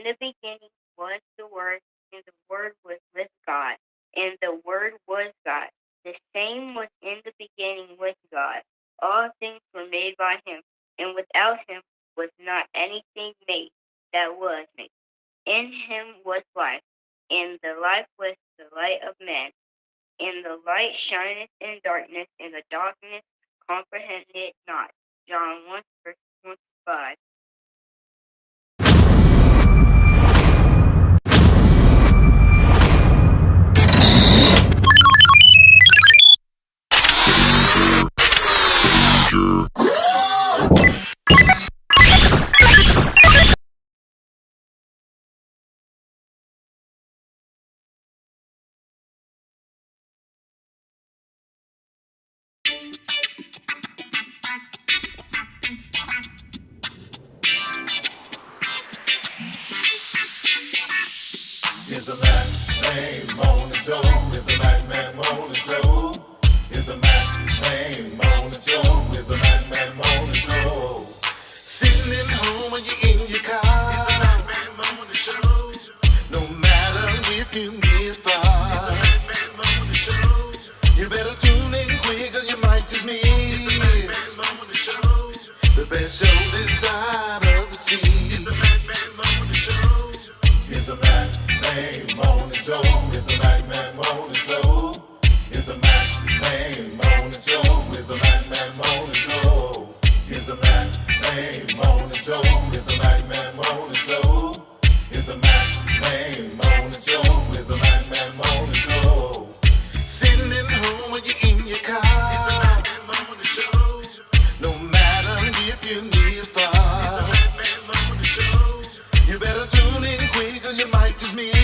the beginning was the Word, and the Word was with God, and the Word was God. The same was in the beginning with God. All things were made by him, and without him was not anything made that was made. In him was life, and the life was the light of men. And the light shineth in darkness, and the darkness comprehended it not. John 1, verse 25. Is the Mac Man Moaning Show? Is the Mac Man Moaning Show? Is the Mac Man Moaning Show? Is the Mac Man Moaning Show? Sitting at home or you in your car? Is the Mac Man Moaning Show? No matter if you get far, is the Mac Man Moaning Show? You better tune in quick or you might just miss. Is the Mac Man Moaning Show? The best show this side of the sea. Is the Mac Man Moaning Show? Is the Mac Man Moaning Show? Is the Mac Man Moaning Show? Is the Mac Man Moaning Show? Is the Mac Man Moaning Show? Is the Mac Man Moaning Show? Is the Mac Man Moaning Show? Is the Mac Man Moaning Show? Is the Mac Man Moaning Show? Sitting at home or you in your car? Is the Mac Man Moaning Show? No matter if you near far, is the Mac Man Moaning Show? You better tune in quick or you might just miss.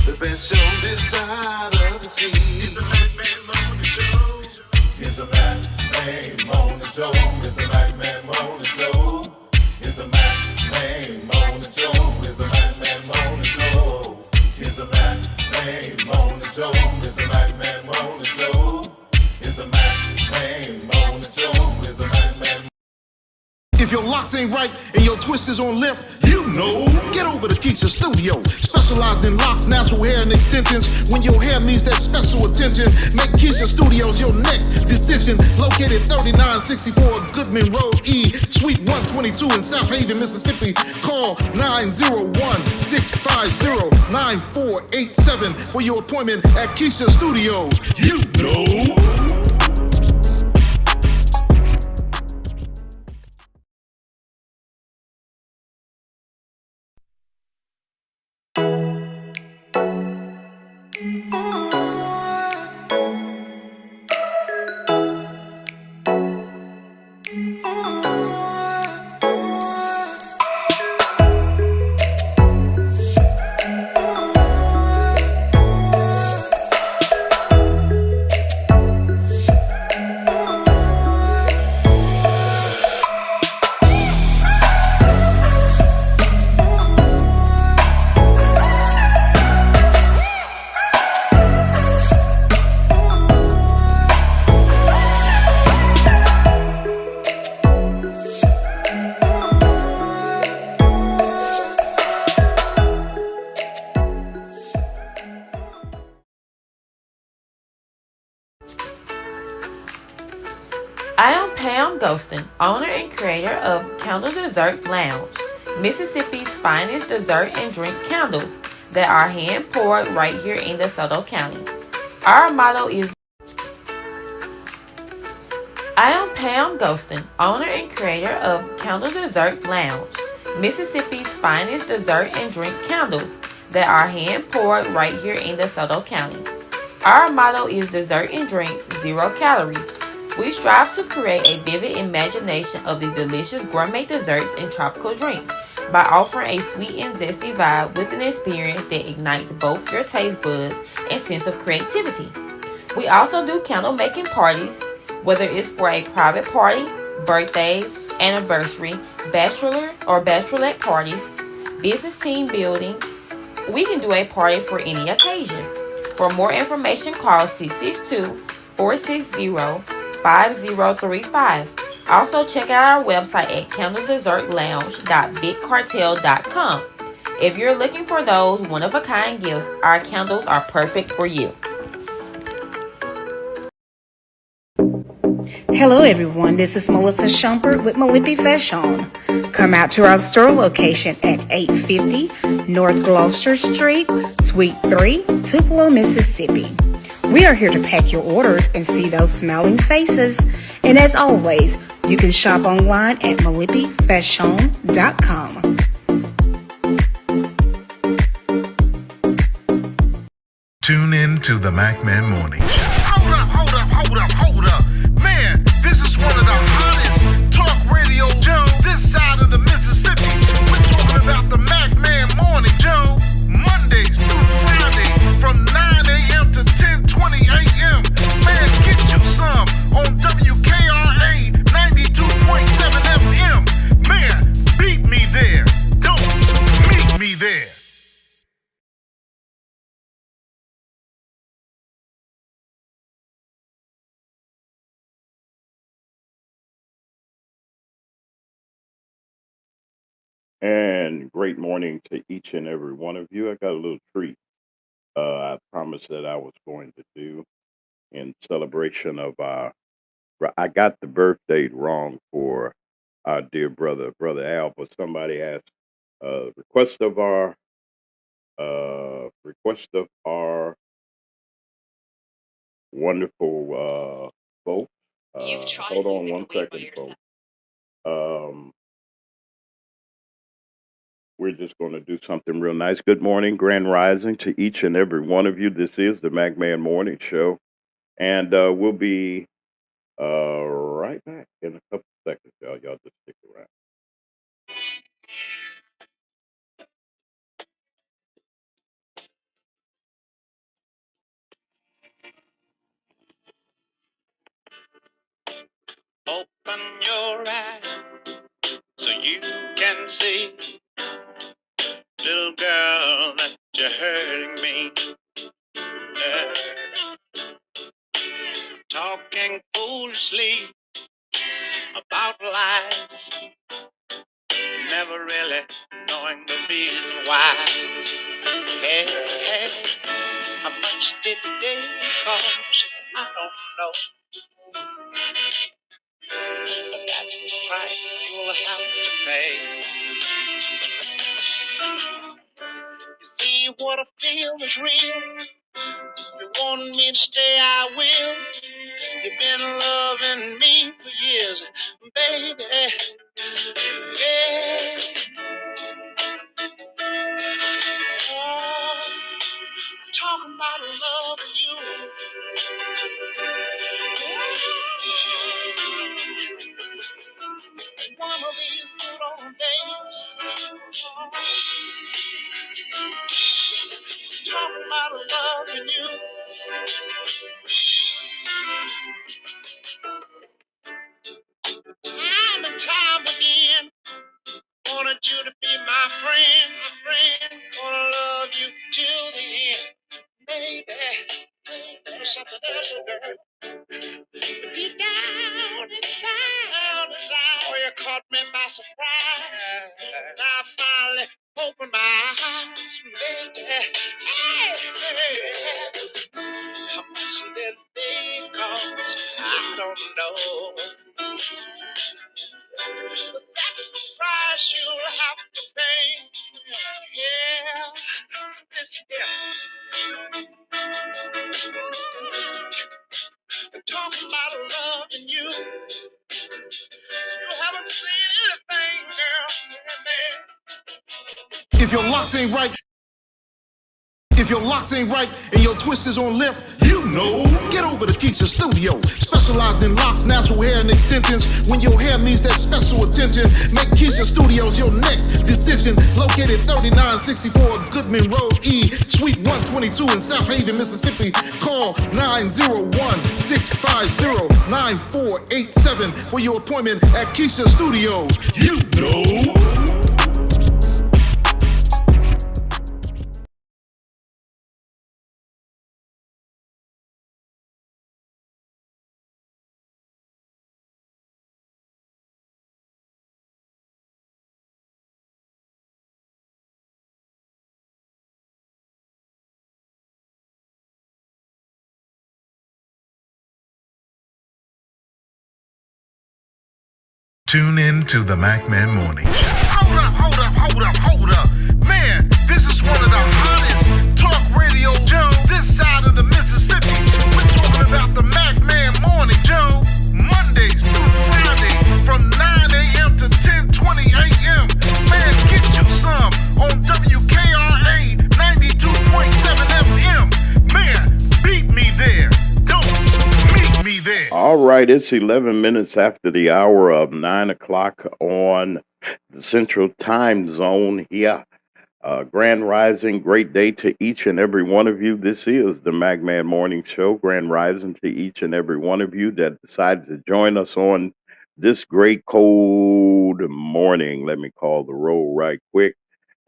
The best show this side of the sea. Is the Mac Man Moaning Show? Is the Mac Man Moaning Show? Is the Mac Man Moaning Show? Is the Mac Man Moaning Show? Is the Mac Man Moaning Show? Is the Mac Man Moaning Show? Is the Mac Man Moaning Show? Is the Mac Man Moaning Show? Is the Mac Man. If your locks ain't right and your twist is on limp, you know. Get over to Keisha Studio. Specialized in locks, natural hair, and extensions. When your hair needs that special attention, make Keisha Studios your next decision. Located 3964 Goodman Road E, Suite 122 in South Haven, Mississippi. Call 901-650-9487 for your appointment at Keisha Studios. You know. I am Pam Ghostin, owner and creator of Candle Desserts Lounge, Mississippi's finest dessert and drink candles that are hand poured right here in DeSoto County. Our motto is I am Pam Ghostin, owner and creator of Candle Desserts Lounge, Mississippi's finest dessert and drink candles that are hand poured right here in DeSoto County. Our motto is dessert and drinks, 0 calories. We strive to create a vivid imagination of the delicious gourmet desserts and tropical drinks by offering a sweet and zesty vibe with an experience that ignites both your taste buds and sense of creativity. We also do candle making parties, whether it's for a private party, birthdays, anniversary, bachelor or bachelorette parties, business team building. We can do a party for any occasion. For more information, call 662-460-5035 Also, check out our website at candledessertlounge.bigcartel.com. If you're looking for those one-of-a-kind gifts, our candles are perfect for you. Hello everyone, this is Melissa Shumpert with Malipi Fashion. Come out to our store location at 850 North Gloucester Street, Suite 3, Tupelo, Mississippi. We are here to pack your orders and see those smiling faces. And as always, you can shop online at malipifashion.com. Tune in to the MacMan Morning Show. Hold up. Man, this is one of the hottest talk radio shows this side of the Mississippi. We're talking about the MacMan Morning Show, Mondays through Friday from 9 a.m. to 10:20 a.m. Man, get you some on WKRA 92.7 FM. Man, beat me there. Don't meet me there. And great morning to each and every one of you. I got a little treat I promised that I was going to do in celebration of I got the birth date wrong for our dear brother Al, but somebody asked request of our wonderful folks. Hold on one second, folks. We're just going to do something real nice. Good morning, Grand Rising to each and every one of you. This is the MacMan Morning Show, and we'll be right back in a couple seconds, y'all. Y'all just stick around. Open your eyes so you can see, little girl, that you're hurting me. Talking foolishly about lives, never really knowing the reason why. Hey, how much did the day cost? I don't know. But that's the price you'll have to pay. You see, what I feel is real. If you want me to stay, I will. You've been loving me for years, baby. Yeah. Oh, talking about loving you. One of these good old days. Talking about loving you. Time and time again, wanted you to be my friend, Gonna love you till the end, baby. There's something else, girl. But deep down inside, you caught me by surprise. And I finally opened my eyes, baby. Hey. How much did they cost? I don't know. But that's the price you'll have to pay. Yeah, this here. Talking about loving you. You haven't seen anything, girl. If your locks ain't right, and your twist is on limp, you know. Get over to Keisha Studio. Specialized in locks, natural hair, and extensions. When your hair needs that special attention, make Keisha Studios your next decision. Located 3964 Goodman Road E, Suite 122 in South Haven, Mississippi. Call 901-650-9487 for your appointment at Keisha Studios. You know. Tune in to the MacMan Morning Show. Hold up. Man, this is one of the hottest talk radio shows this side of the Mississippi. We're talking about the MacMan Morning Show, Mondays through Friday from 9 a.m. to 10:20 a.m. Man, get you some on WKRA 92.7 FM. Man, beat me there. Don't meet me there. All right, it's 11 minutes after the hour of 9 o'clock on the Central Time Zone here. Grand Rising, great day to each and every one of you. This is the MacMan Morning Show. Grand Rising to each and every one of you that decided to join us on this great cold morning. Let me call the roll right quick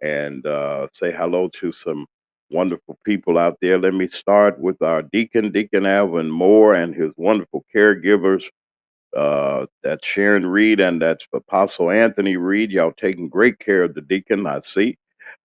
and say hello to some wonderful people out there. Let me start with our Deacon Alvin Moore, and his wonderful caregivers. That's Sharon Reed and that's Apostle Anthony Reed. Y'all taking great care of the deacon, I see.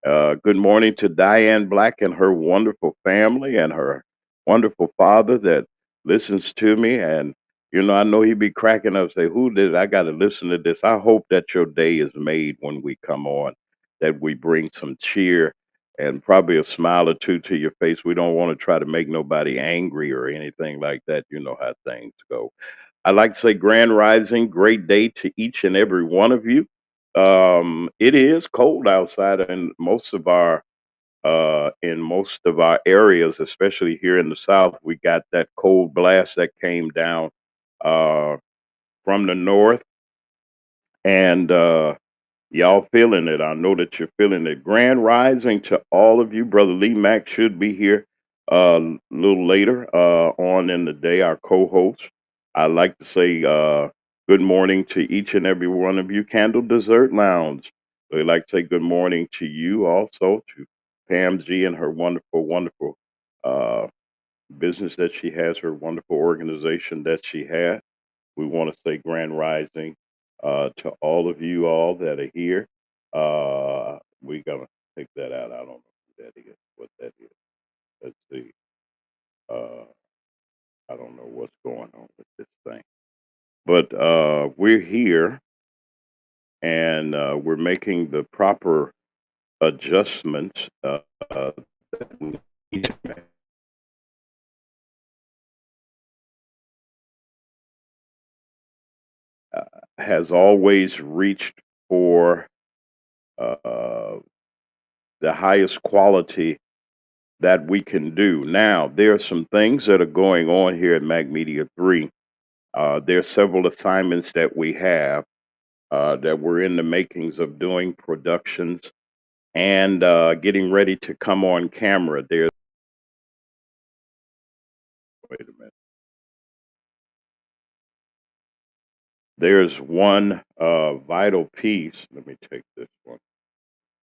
Good morning to Diane Black and her wonderful family and her wonderful father that listens to me. And, I know he be cracking up, say, who did I got to listen to this? I hope that your day is made when we come on, that we bring some cheer and probably a smile or two to your face. We don't want to try to make nobody angry or anything like that. You know how things go. I'd like to say grand rising, great day to each and every one of you. It is cold outside in most of our areas, especially here in the South. We got that cold blast that came down uh, from the north, and y'all feeling it. I know that you're feeling it. Grand rising to all of you. Brother Lee Mack should be here a little later on in the day, our co-host. I'd like to say good morning to each and every one of you. Candle Dessert Lounge. We'd like to say good morning to you also, to Pam G and her wonderful uh, business that she has, her wonderful organization that she has. We want to say grand rising to all of you all that are here. We're going to take that out. I don't know who that is, what that is. Let's see. I don't know what's going on with this thing. But we're here and we're making the proper adjustments that we need to make. Has always reached for uh, the highest quality that we can do. Now, there are some things that are going on here at Mac Media 3. There are several assignments that we have that we're in the makings of doing productions and getting ready to come on camera. Wait a minute. There's one vital piece. Let me take this one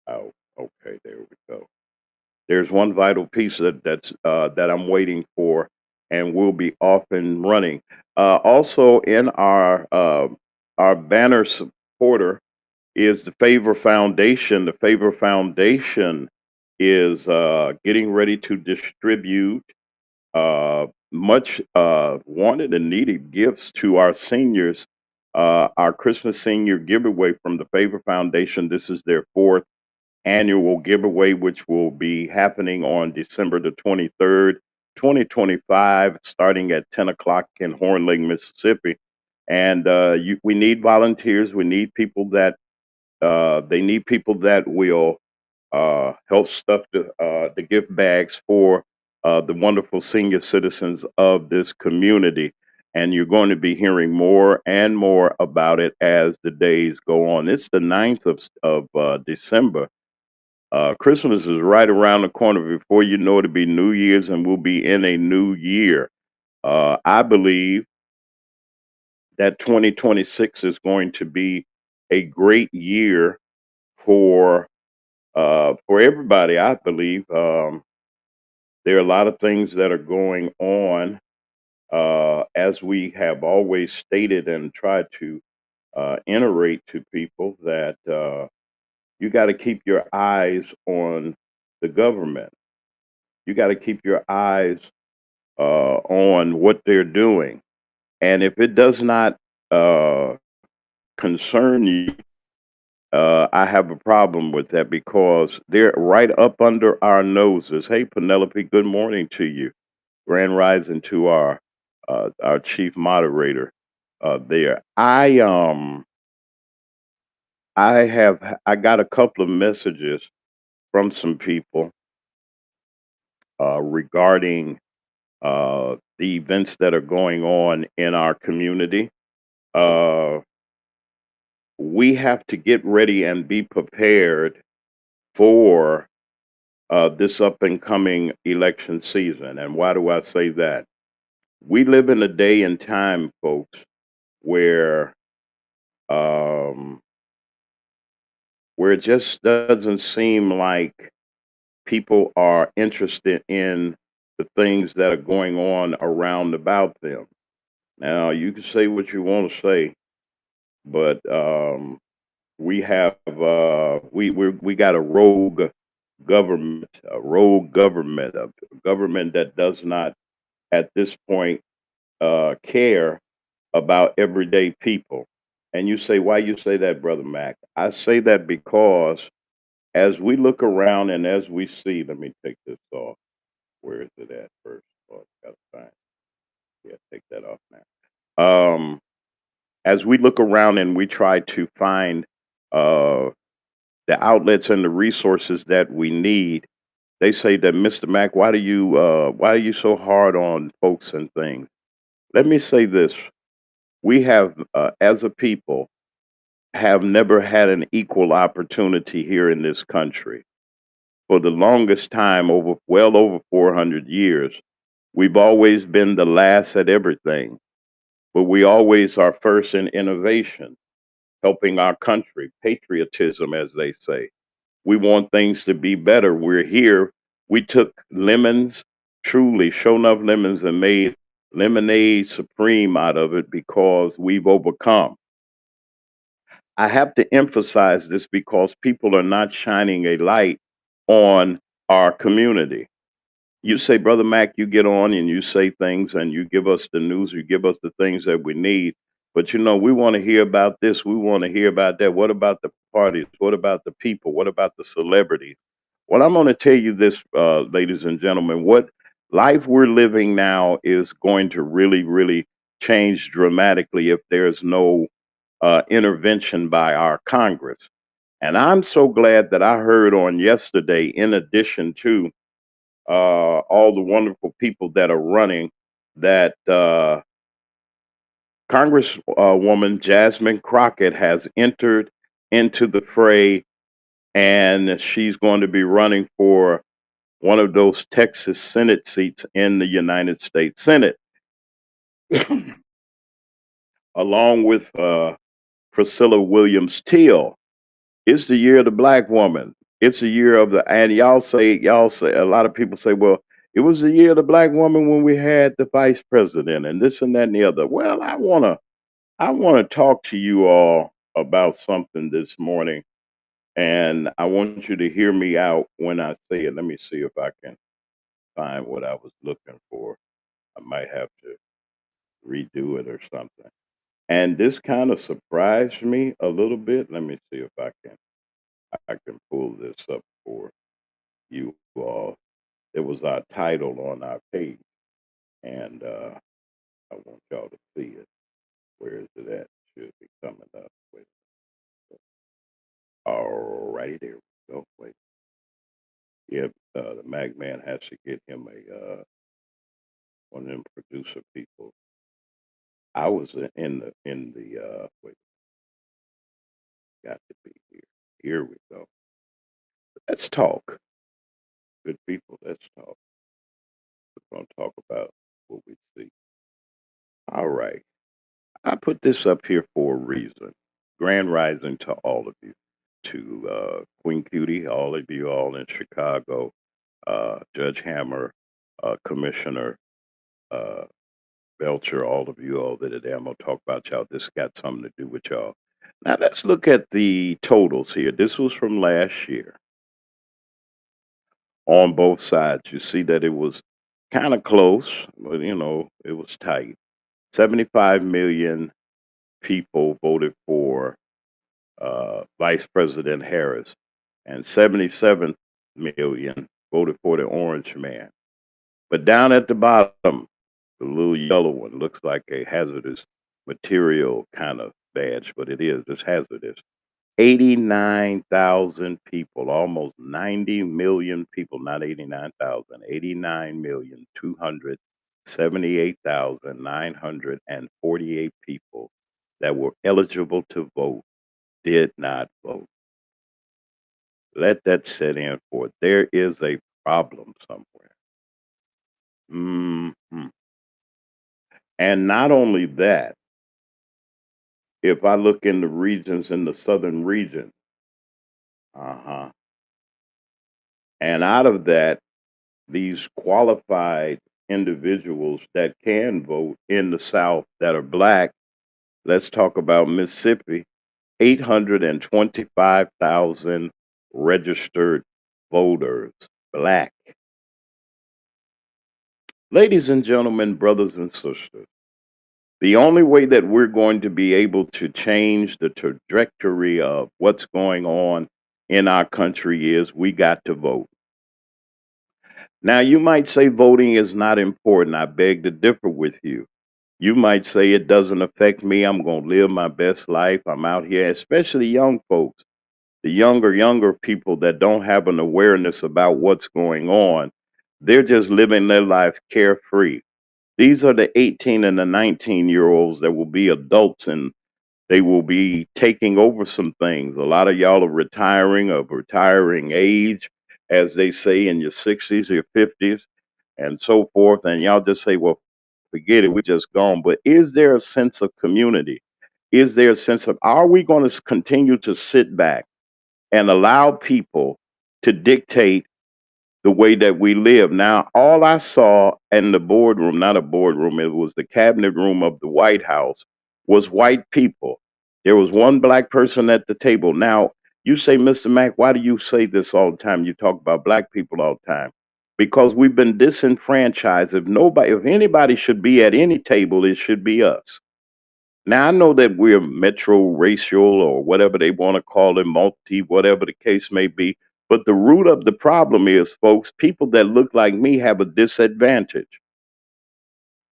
out. Okay, there we go. There's one vital piece that I'm waiting for, and we'll be off and running. Also, in our banner supporter is the Favor Foundation. The Favor Foundation is getting ready to distribute much wanted and needed gifts to our seniors. Our Christmas senior giveaway from the Favor Foundation. This is their fourth annual giveaway, which will be happening on December the 23rd, 2025, starting at 10 o'clock in Horn Lake, Mississippi. And we need volunteers. We need people that they need people that will help stuff the gift bags for the wonderful senior citizens of this community. And you're going to be hearing more and more about it as the days go on. It's the 9th of December. Christmas is right around the corner. Before you know it, it'll be New Year's, and we'll be in a new year. I believe that 2026 is going to be a great year for everybody. I believe there are a lot of things that are going on, as we have always stated and tried to iterate to people that you got to keep your eyes on the government. You got to keep your eyes on what they're doing. And if it does not concern you, I have a problem with that because they're right up under our noses. Hey, Penelope, good morning to you. Grand rising to our chief moderator there. I got a couple of messages from some people regarding the events that are going on in our community. Uh, we have to get ready and be prepared for this up and coming election season. And why do I say that? We live in a day and time, folks, where um, where it just doesn't seem like people are interested in the things that are going on around about them. Now, you can say what you want to say, but we got a rogue government, a government that does not at this point care about everyday people. And you say, why you say that, Brother Mac? I say that because as we look around and as we see, let me take this off. Where is it at first? Oh, gotta find. Yeah, take that off now. As we look around and we try to find uh, the outlets and the resources that we need, they say that Mr. Mack, why are you so hard on folks and things? Let me say this: we have, as a people, have never had an equal opportunity here in this country. For the longest time, well over 400 years, we've always been the last at everything, but we always are first in innovation, helping our country, patriotism, as they say. We want things to be better. We're here. We took lemons, truly, show enough lemons, and made lemonade supreme out of it because we've overcome. I have to emphasize this because people are not shining a light on our community. You say, Brother Mac, you get on and you say things and you give us the news, you give us the things that we need. But we want to hear about this, we want to hear about that. What about the parties? What about the people? What about the celebrities? Well, I'm going to tell you this, ladies and gentlemen, what life we're living now is going to really, really change dramatically if there's no intervention by our Congress. And I'm so glad that I heard on yesterday, in addition to all the wonderful people that are running, that Congresswoman Jasmine Crockett has entered into the fray, and she's going to be running for one of those Texas Senate seats in the United States Senate, along with Priscilla Williams Teal. It's the year of the black woman. It's the year of the, and y'all say, a lot of people say, well, it was the year of the black woman when we had the vice president and this and that and the other. Well, I wanna talk to you all about something this morning, and I want you to hear me out when I say it. Let me see if I can find what I was looking for. I might have to redo it or something. And this kind of surprised me a little bit. Let me see if I can pull this up for you all. It was our title on our page, and I want y'all to see it. Where is it at? Should be coming up. Wait. All righty, there we go. Wait. Yep, the Mac Man has to get him a one of them producer people. I was in the wait, got to be here. Here we go. Let's talk. Good people, let's talk. We're gonna talk about what we see. All right. I put this up here for a reason. Grand rising to all of you, to Queen Cutie, all of you all in Chicago, Judge Hammer, Commissioner uh, Belcher, all of you all that are there. I'm going to talk about y'all. This got something to do with y'all. Now let's look at the totals here. This was from last year on both sides. You see that it was kind of close, but it was tight. 75 million people voted for Vice President Harris, and 77 million voted for the orange man. But down at the bottom, the little yellow one looks like a hazardous material kind of badge, but it is. It's hazardous. 89,000 people, almost 90 million people, not 89,000, 89,278,948 people that were eligible to vote did not vote. Let that set in for it. There is a problem somewhere. Mhm. And not only that, if I look in the regions in the southern region, uh-huh, and out of that, these qualified individuals that can vote in the South that are black, let's talk about Mississippi, 825,000 registered voters, black. Ladies and gentlemen, brothers and sisters, the only way that we're going to be able to change the trajectory of what's going on in our country is we got to vote. Now, you might say voting is not important. I beg to differ with you. You might say it doesn't affect me. I'm going to live my best life. I'm out here, especially young folks, the younger people that don't have an awareness about what's going on. They're just living their life carefree. These are the 18 and the 19-year-olds that will be adults and they will be taking over some things. A lot of y'all are retiring of retiring age, as they say, in your 60s or 50s and so forth. And y'all just say, well, forget it, we're just gone. But is there a sense of community? Is there a sense of, are we going to continue to sit back and allow people to dictate the way that we live? Now, all I saw in the boardroom, not a boardroom, it was the cabinet room of the White House, was white people. There was one black person at the table. Now, you say, Mr. Mack, why do you say this all the time? You talk about black people all the time. Because we've been disenfranchised. If anybody should be at any table, it should be us. Now, I know that we're metro racial or whatever they want to call it, multi, whatever the case may be. But the root of the problem is, folks, people that look like me have a disadvantage.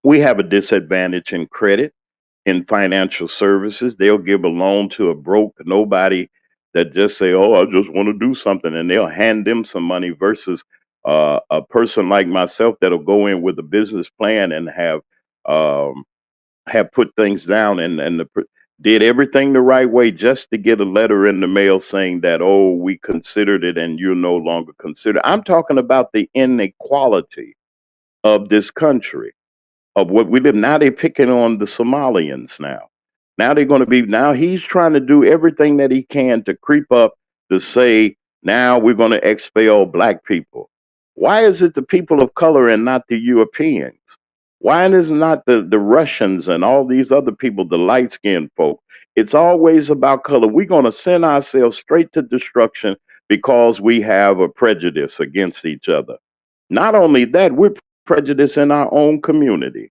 We have a disadvantage in credit, in financial services. They'll give a loan to a broke nobody that just say, oh, I just want to do something. And they'll hand them some money versus a person like myself that'll go in with a business plan and have put things down did everything the right way just to get a letter in the mail saying that, oh, we considered it and you're no longer considered. I'm talking about the inequality of this country, of what we live. Now they're picking on the Somalians now. Now he's trying to do everything that he can to creep up to say, now we're going to expel black people. Why is it the people of color and not the Europeans? Why is it not the Russians and all these other people, the light skinned folk? It's always about color. We're going to send ourselves straight to destruction because we have a prejudice against each other. Not only that, we're prejudiced in our own community.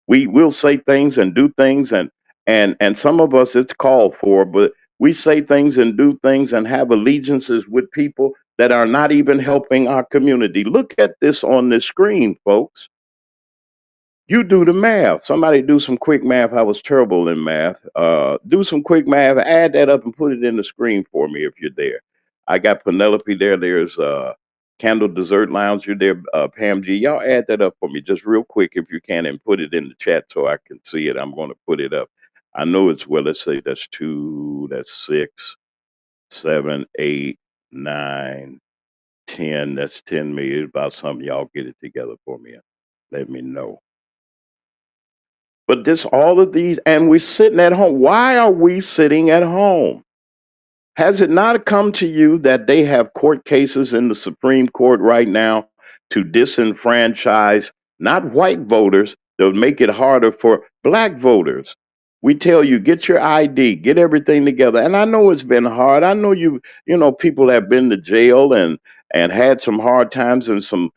We will say things and do things, and some of us it's called for, but we say things and do things and have allegiances with people that are not even helping our community. Look at this on the screen, folks. You do the math. Somebody do some quick math. I was terrible in math. Do some quick math. Add that up and put it in the screen for me if you're there. I got Penelope there. There's Candle Dessert Lounge. You're there, Pam G. Y'all add that up for me just real quick if you can and put it in the chat so I can see it. I'm going to put it up. I know it's, well, let's say that's 2, that's 6, 7, 8, 9, 10. That's 10 million. About something. Y'all get it together for me and let me know. But all of these, and we're sitting at home. Why are we sitting at home? Has it not come to you that they have court cases in the Supreme Court right now to disenfranchise not white voters, they'll make it harder for black voters? We tell you, get your ID, get everything together. And I know it's been hard. I know people have been to jail and had some hard times and some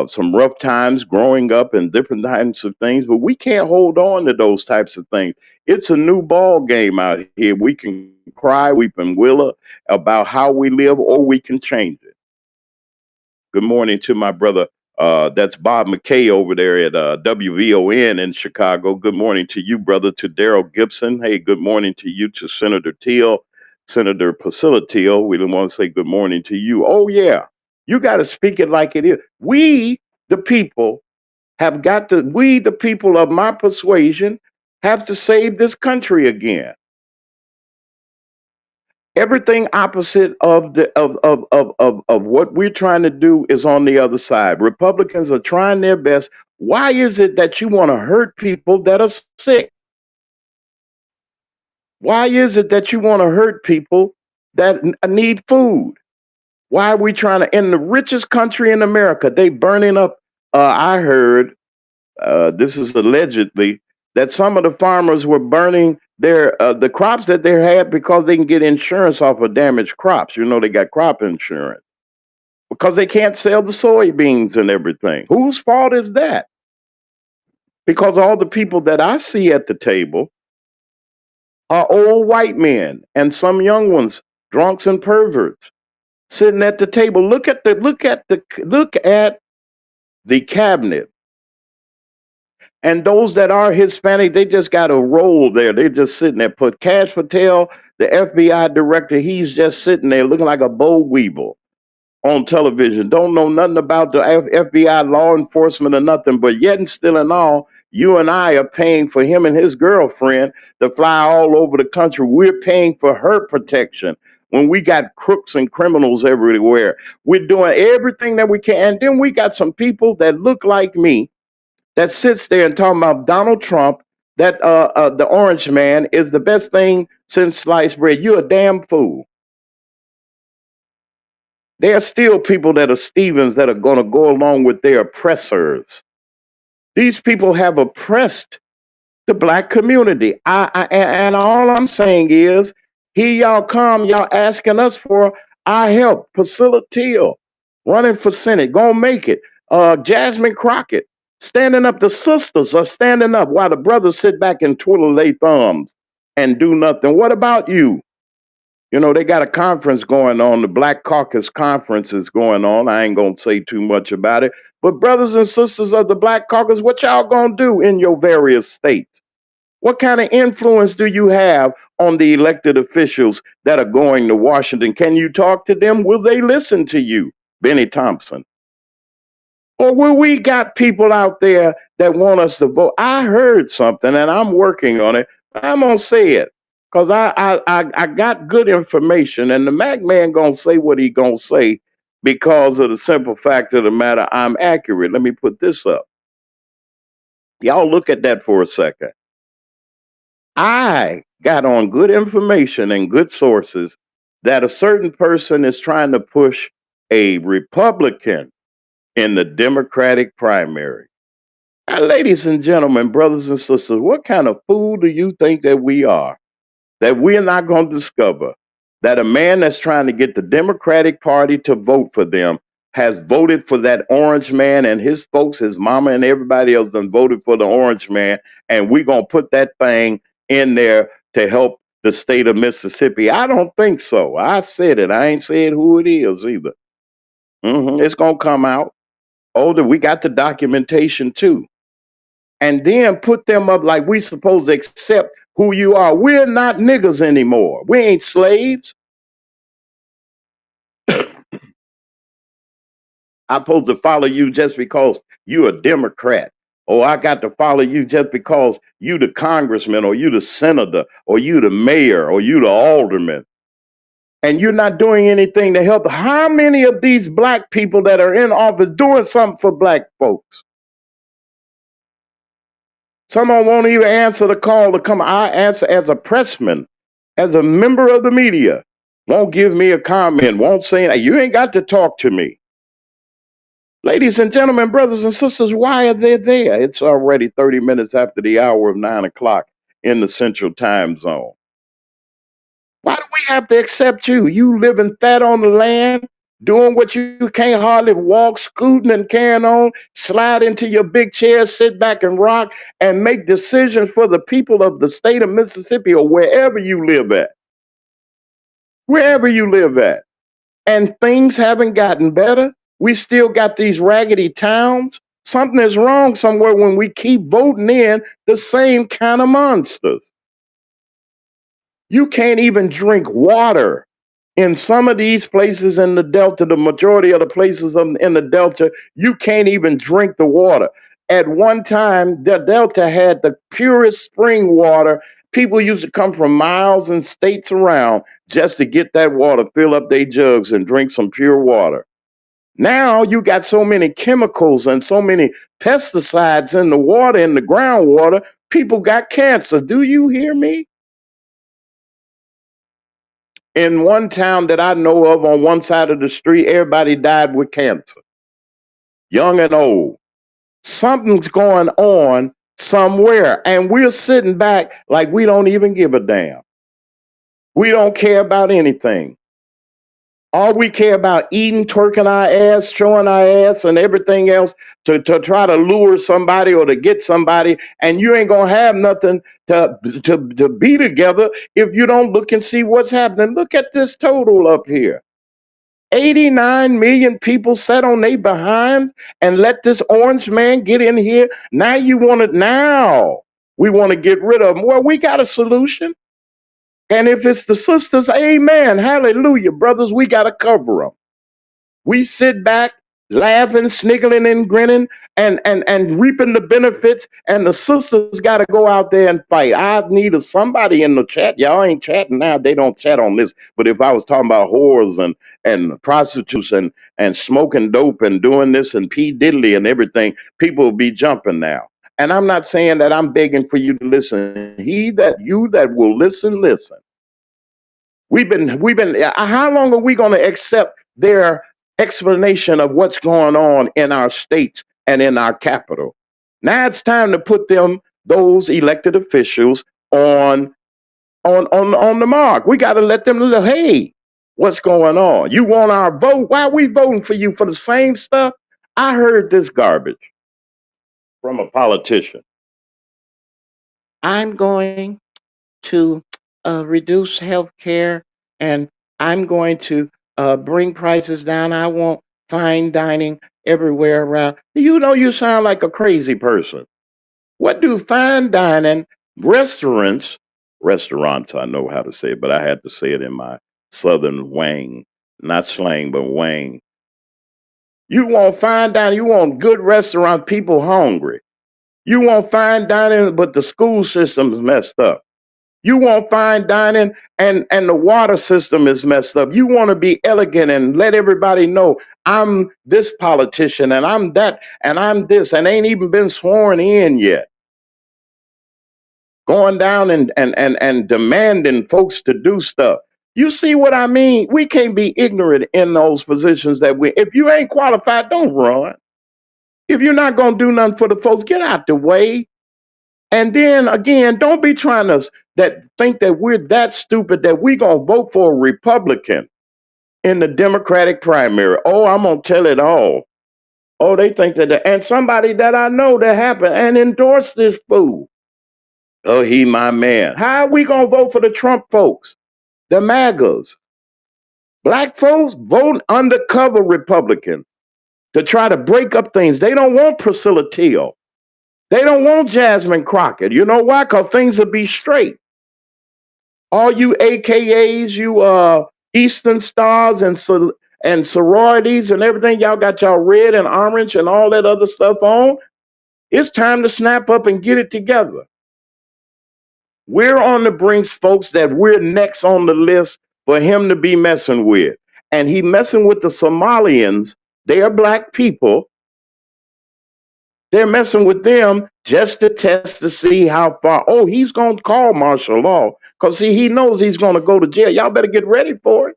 some rough times growing up and different types of things, but we can't hold on to those types of things. It's a new ball game out here. We can cry, weep, and willow about how we live, or we can change it. Good morning to my brother. That's Bob McKay over there at WVON in Chicago. Good morning to you, brother. To Daryl Gibson. Hey, good morning to you. To Senator Teal, Senator Priscilla Teal. We didn't want to say good morning to you. Oh, yeah. You got to speak it like it is. We, the people, we, the people of my persuasion, have to save this country again. Everything opposite of what we're trying to do is on the other side. Republicans are trying their best. Why is it that you want to hurt people that are sick? Why is it that you want to hurt people that need food? Why are we trying to, in the richest country in America, they burning up, I heard, this is allegedly, that some of the farmers were burning their the crops that they had because they can get insurance off of damaged crops. You know, they got crop insurance because they can't sell the soybeans and everything. Whose fault is that? Because all the people that I see at the table are old white men and some young ones, drunks and perverts, sitting at the table. Look at the cabinet. And those that are Hispanic, they just got a role there. They're just sitting there. Put Cash Patel, the FBI director, he's just sitting there looking like a boll weevil on television. Don't know nothing about the FBI law enforcement or nothing, but yet and still and all, you and I are paying for him and his girlfriend to fly all over the country. We're paying for her protection when we got crooks and criminals everywhere. We're doing everything that we can. And then we got some people that look like me that sits there and talking about Donald Trump, that the orange man is the best thing since sliced bread. You're a damn fool. There are still people that are Stevens that are going to go along with their oppressors. These people have oppressed the black community. And all I'm saying is, here y'all come, y'all asking us for our help. Priscilla Teal, running for Senate, gonna make it. Jasmine Crockett, standing up. The sisters are standing up while the brothers sit back and twiddle their thumbs and do nothing. What about you? You know, they got a conference going on. The Black Caucus Conference is going on. I ain't gonna say too much about it. But brothers and sisters of the Black Caucus, what y'all gonna do in your various states? What kind of influence do you have on the elected officials that are going to Washington? Can you talk to them? Will they listen to you, Benny Thompson? Or will we got people out there that want us to vote? I heard something and I'm working on it. I'm gonna say it because I got good information, and the Mac man gonna say what he gonna say because of the simple fact of the matter, I'm accurate. Let me put this up. Y'all look at that for a second. I got on good information and good sources that a certain person is trying to push a Republican in the Democratic primary. Now, ladies and gentlemen, brothers and sisters, what kind of fool do you think that we are? That we're not going to discover that a man that's trying to get the Democratic Party to vote for them has voted for that orange man, and his folks, his mama, and everybody else done voted for the orange man, and we're going to put that thing in there to help the state of Mississippi? I don't think so. I said it. I ain't said who it is either. It's going to come out. Oh, we got the documentation too. And then put them up like we supposed to accept who you are. We're not niggas anymore. We ain't slaves. I'm supposed to follow you just because you a Democrat. Or I got to follow you just because you the congressman, or you the senator, or you the mayor, or you the alderman. And you're not doing anything to help. How many of these black people that are in office doing something for black folks? Someone won't even answer the call to come. I answer as a pressman, as a member of the media. Won't give me a comment, won't say, you ain't got to talk to me. Ladies and gentlemen, brothers and sisters, why are they there? It's already 30 minutes after the hour of 9 o'clock in the Central Time Zone. Why do we have to accept you? You living fat on the land, doing what you can't hardly walk, scooting and carrying on, slide into your big chair, sit back and rock, and make decisions for the people of the state of Mississippi or wherever you live at. Wherever you live at. And things haven't gotten better. We still got these raggedy towns. Something is wrong somewhere when we keep voting in the same kind of monsters. You can't even drink water in some of these places in the Delta, the majority of the places in the Delta, you can't even drink the water. At one time, the Delta had the purest spring water. People used to come from miles and states around just to get that water, fill up their jugs, and drink some pure water. Now you got so many chemicals and so many pesticides in the water, in the groundwater, people got cancer. Do you hear me? In one town that I know of on one side of the street, everybody died with cancer, young and old. Something's going on somewhere, and we're sitting back like we don't even give a damn. We don't care about anything. All we care about eating, twerking our ass, showing our ass, and everything else to try to lure somebody or to get somebody, and you ain't gonna have nothing to be together if you don't look and see what's happening. Look at this total up here. 89 million people sat on their behinds and let this orange man get in here. Now you want it now. We want to get rid of them. Well, we got a solution. And if it's the sisters, amen, hallelujah, brothers, we got to cover them. We sit back laughing, sniggling and grinning and reaping the benefits, and the sisters got to go out there and fight. I need somebody in the chat. Y'all ain't chatting now. They don't chat on this. But if I was talking about whores and prostitutes and smoking dope and doing this and P. Diddley and everything, people will be jumping now. And I'm not saying that I'm begging for you to listen. You that will listen, listen. We've been. How long are we going to accept their explanation of what's going on in our states and in our capital? Now it's time to put those elected officials on the mark. We got to let them know, hey, what's going on? You want our vote? Why are we voting for you for the same stuff? I heard this garbage from a politician. I'm going to reduce health care, and I'm going to bring prices down. I want fine dining everywhere around. You know, you sound like a crazy person. What do fine dining restaurants, I know how to say it, but I had to say it in my southern wang, not slang, but wang. You want fine dining, you want good restaurant, people hungry. You want fine dining, but the school system's messed up. You want fine dining and the water system is messed up. You want to be elegant and let everybody know I'm this politician and I'm that and I'm this and ain't even been sworn in yet. Going down and demanding folks to do stuff. You see what I mean? We can't be ignorant in those positions if you ain't qualified, don't run. If you're not going to do nothing for the folks, get out the way. And then again, don't be trying to think that we're that stupid that we're going to vote for a Republican in the Democratic primary. Oh, I'm going to tell it all. Oh, they think and somebody that I know that happened and endorsed this fool. Oh, he my man. How are we going to vote for the Trump folks? The MAGAs. Black folks vote undercover Republican to try to break up things. They don't want Priscilla Teal. They don't want Jasmine Crockett. You know why? Because things will be straight. All you AKAs, you Eastern Stars and sororities and everything, y'all got y'all red and orange and all that other stuff on. It's time to snap up and get it together. We're on the brinks, folks, that we're next on the list for him to be messing with. And he messing with the Somalians. They are black people. They're messing with them just to test to see how far. Oh, he's going to call martial law because he knows he's going to go to jail. Y'all better get ready for it.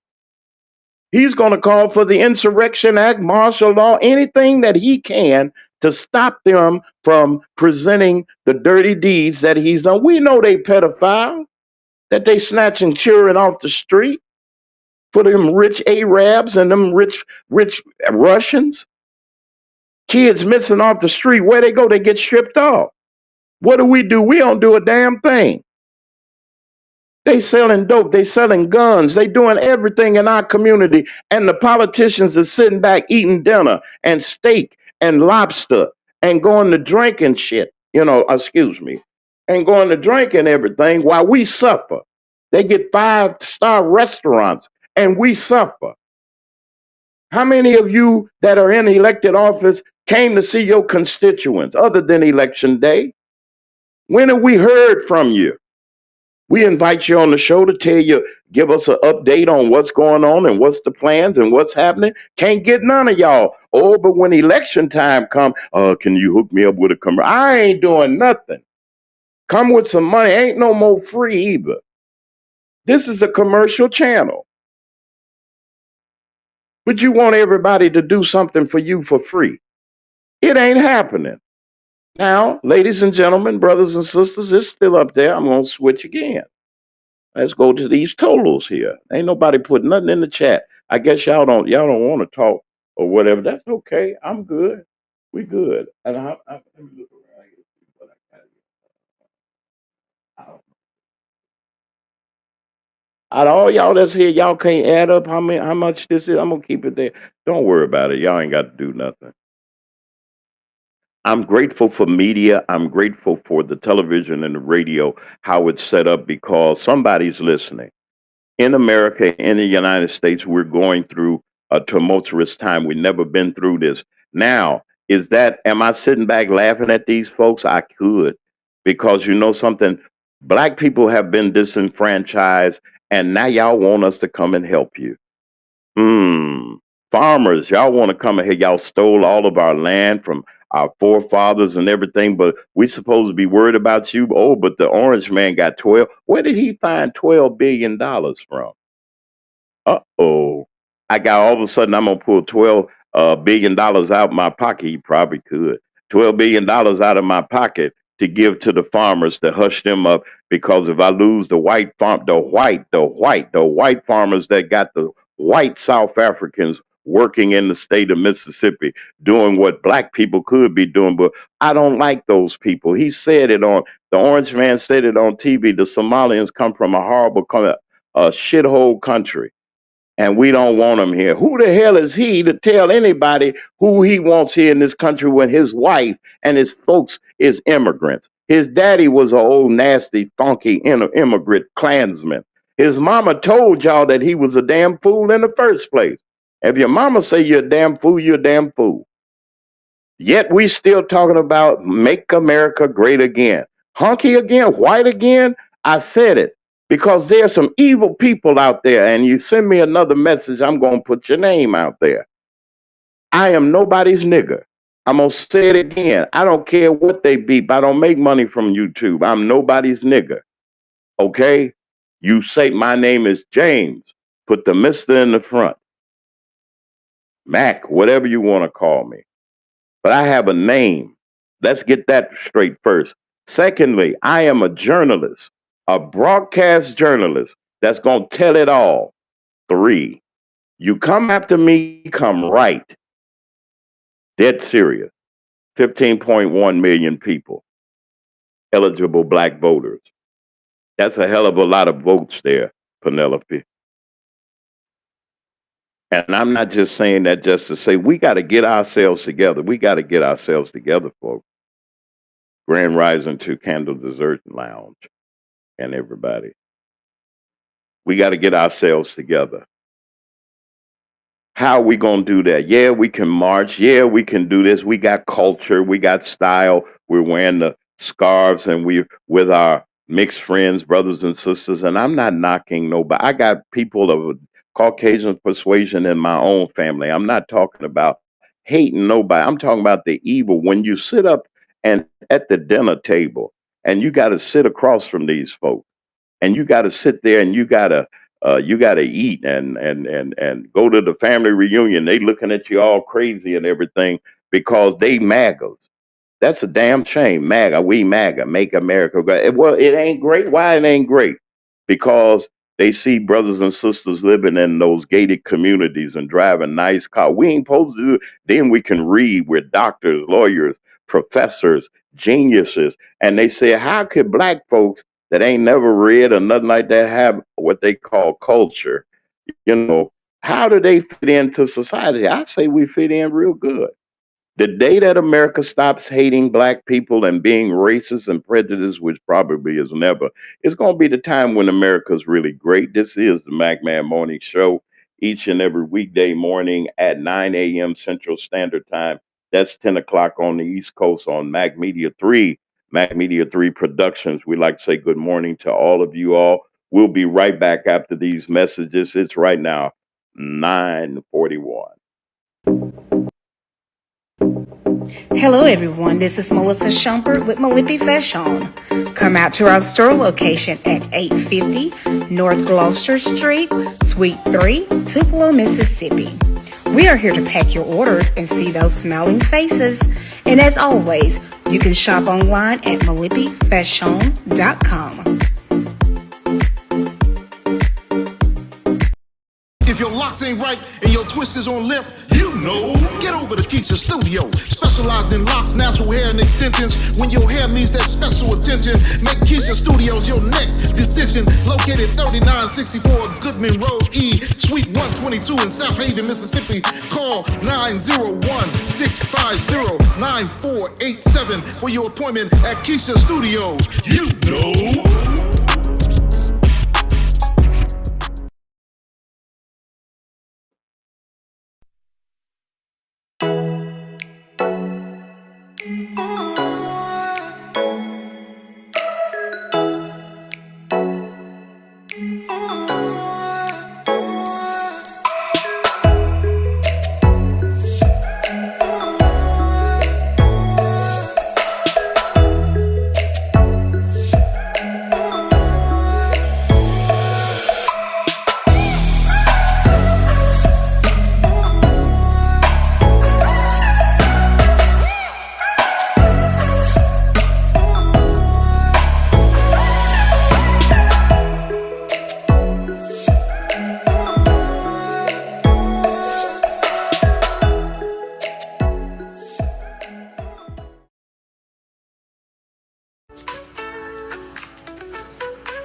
He's going to call for the Insurrection Act, martial law, anything that he can to stop them from presenting the dirty deeds that he's done. We know they pedophile, that they snatching children off the street. for them rich Arabs and them rich Russians. Kids missing off the street. Where they go, they get stripped off. What do? We don't do a damn thing. They selling dope, they selling guns, they doing everything in our community. And the politicians are sitting back eating dinner and steak and lobster and going to drinking shit, excuse me, and going to drinking everything while we suffer. They get 5-star restaurants and we suffer. How many of you that are in elected office came to see your constituents other than election day? When have we heard from you? We invite you on the show to tell you, give us an update on what's going on and what's the plans and what's happening. Can't get none of y'all. Oh, but when election time come, can you hook me up with a commercial? I ain't doing nothing. Come with some money. Ain't no more free either. This is a commercial channel. But you want everybody to do something for you for free. It ain't happening. Now, ladies and gentlemen, brothers and sisters, it's still up there. I'm going to switch again. Let's go to these totals here. Ain't nobody put nothing in the chat. I guess y'all don't want to talk or whatever. That's okay. I'm good. We good. And let me look around here, see what I got here. Out of all y'all that's here, y'all can't add up how much this is. I'm gonna keep it there. Don't worry about it. Y'all ain't got to do nothing. I'm grateful for media. I'm grateful for the television and the radio, how it's set up, because somebody's listening. In America, in the United States, we're going through a tumultuous time. We've never been through this. Now, am I sitting back laughing at these folks? I could, because you know something, black people have been disenfranchised, and now y'all want us to come and help you. Farmers, y'all want to come here. Y'all stole all of our land from our forefathers and everything, but we supposed to be worried about you. Oh, but the orange man got 12. Where did he find $12 billion from? Uh-oh. I got all of a sudden, I'm going to pull $12 billion out my pocket. He probably could. $12 billion out of my pocket to give to the farmers to hush them up, because if I lose the white farmers that got the white South Africans working in the state of Mississippi, doing what black people could be doing, but I don't like those people. The orange man said it on TV. The Somalians come from a horrible, shithole country, and we don't want them here. Who the hell is he to tell anybody who he wants here in this country when his wife and his folks is immigrants? His daddy was an old, nasty, funky immigrant Klansman. His mama told y'all that he was a damn fool in the first place. If your mama say you're a damn fool, you're a damn fool. Yet we still talking about make America great again. Hunky again, white again. I said it. Because there's some evil people out there, and you send me another message, I'm going to put your name out there. I am nobody's nigger. I'm going to say it again. I don't care what they beep. I don't make money from YouTube. I'm nobody's nigger. Okay? You say my name is James. Put the Mr. in the front. Mac, whatever you want to call me. But I have a name. Let's get that straight first. Secondly, I am a journalist. A broadcast journalist that's going to tell it all. 3, you come after me, come right. Dead serious. 15.1 million people, eligible black voters. That's a hell of a lot of votes there, Penelope. And I'm not just saying that just to say, we got to get ourselves together. We got to get ourselves together, folks. Grand Rising to Candle Dessert Lounge and everybody. We got to get ourselves together. How are we going to do that? Yeah, we can march. Yeah, we can do this. We got culture. We got style. We're wearing the scarves, and we're with our mixed friends, brothers and sisters. And I'm not knocking nobody. I got people of Caucasian persuasion in my own family. I'm not talking about hating nobody. I'm talking about the evil. When you sit up and at the dinner table, and you got to sit across from these folks, and you got to sit there, and you got to eat and go to the family reunion. They looking at you all crazy and everything because they MAGAs. That's a damn shame. MAGA, we MAGA, make America great. Well, it ain't great. Why it ain't great? Because They see brothers and sisters living in those gated communities and driving nice cars. We ain't supposed to do it. Then we can read. We're doctors, lawyers, professors, geniuses. And they say, how could black folks that ain't never read or nothing like that have what they call culture? You know, how do they fit into society? I say we fit in real good. The day that America stops hating black people and being racist and prejudiced, which probably is never, it's going to be the time when America's really great. This is the Mac Man Morning Show each and every weekday morning at 9 a.m. Central Standard Time. That's 10 o'clock on the East Coast on Mac Media 3, Mac Media 3 Productions. We like to say good morning to all of you all. We'll be right back after these messages. It's right now 9:41. Hello, everyone. This is Melissa Schumpert with Malipi Fashion. Come out to our store location at 850 North Gloucester Street, Suite 3, Tupelo, Mississippi. We are here to pack your orders and see those smiling faces. And as always, you can shop online at malipifashion.com. If your locks ain't right and your twist is on limp, you know. Get over to Keisha Studio. Specialized in locks, natural hair, and extensions. When your hair needs that special attention, make Keisha Studios your next decision. Located 3964 Goodman Road E, Suite 122 in South Haven, Mississippi. Call 901-650-9487 for your appointment at Keisha Studios. You know.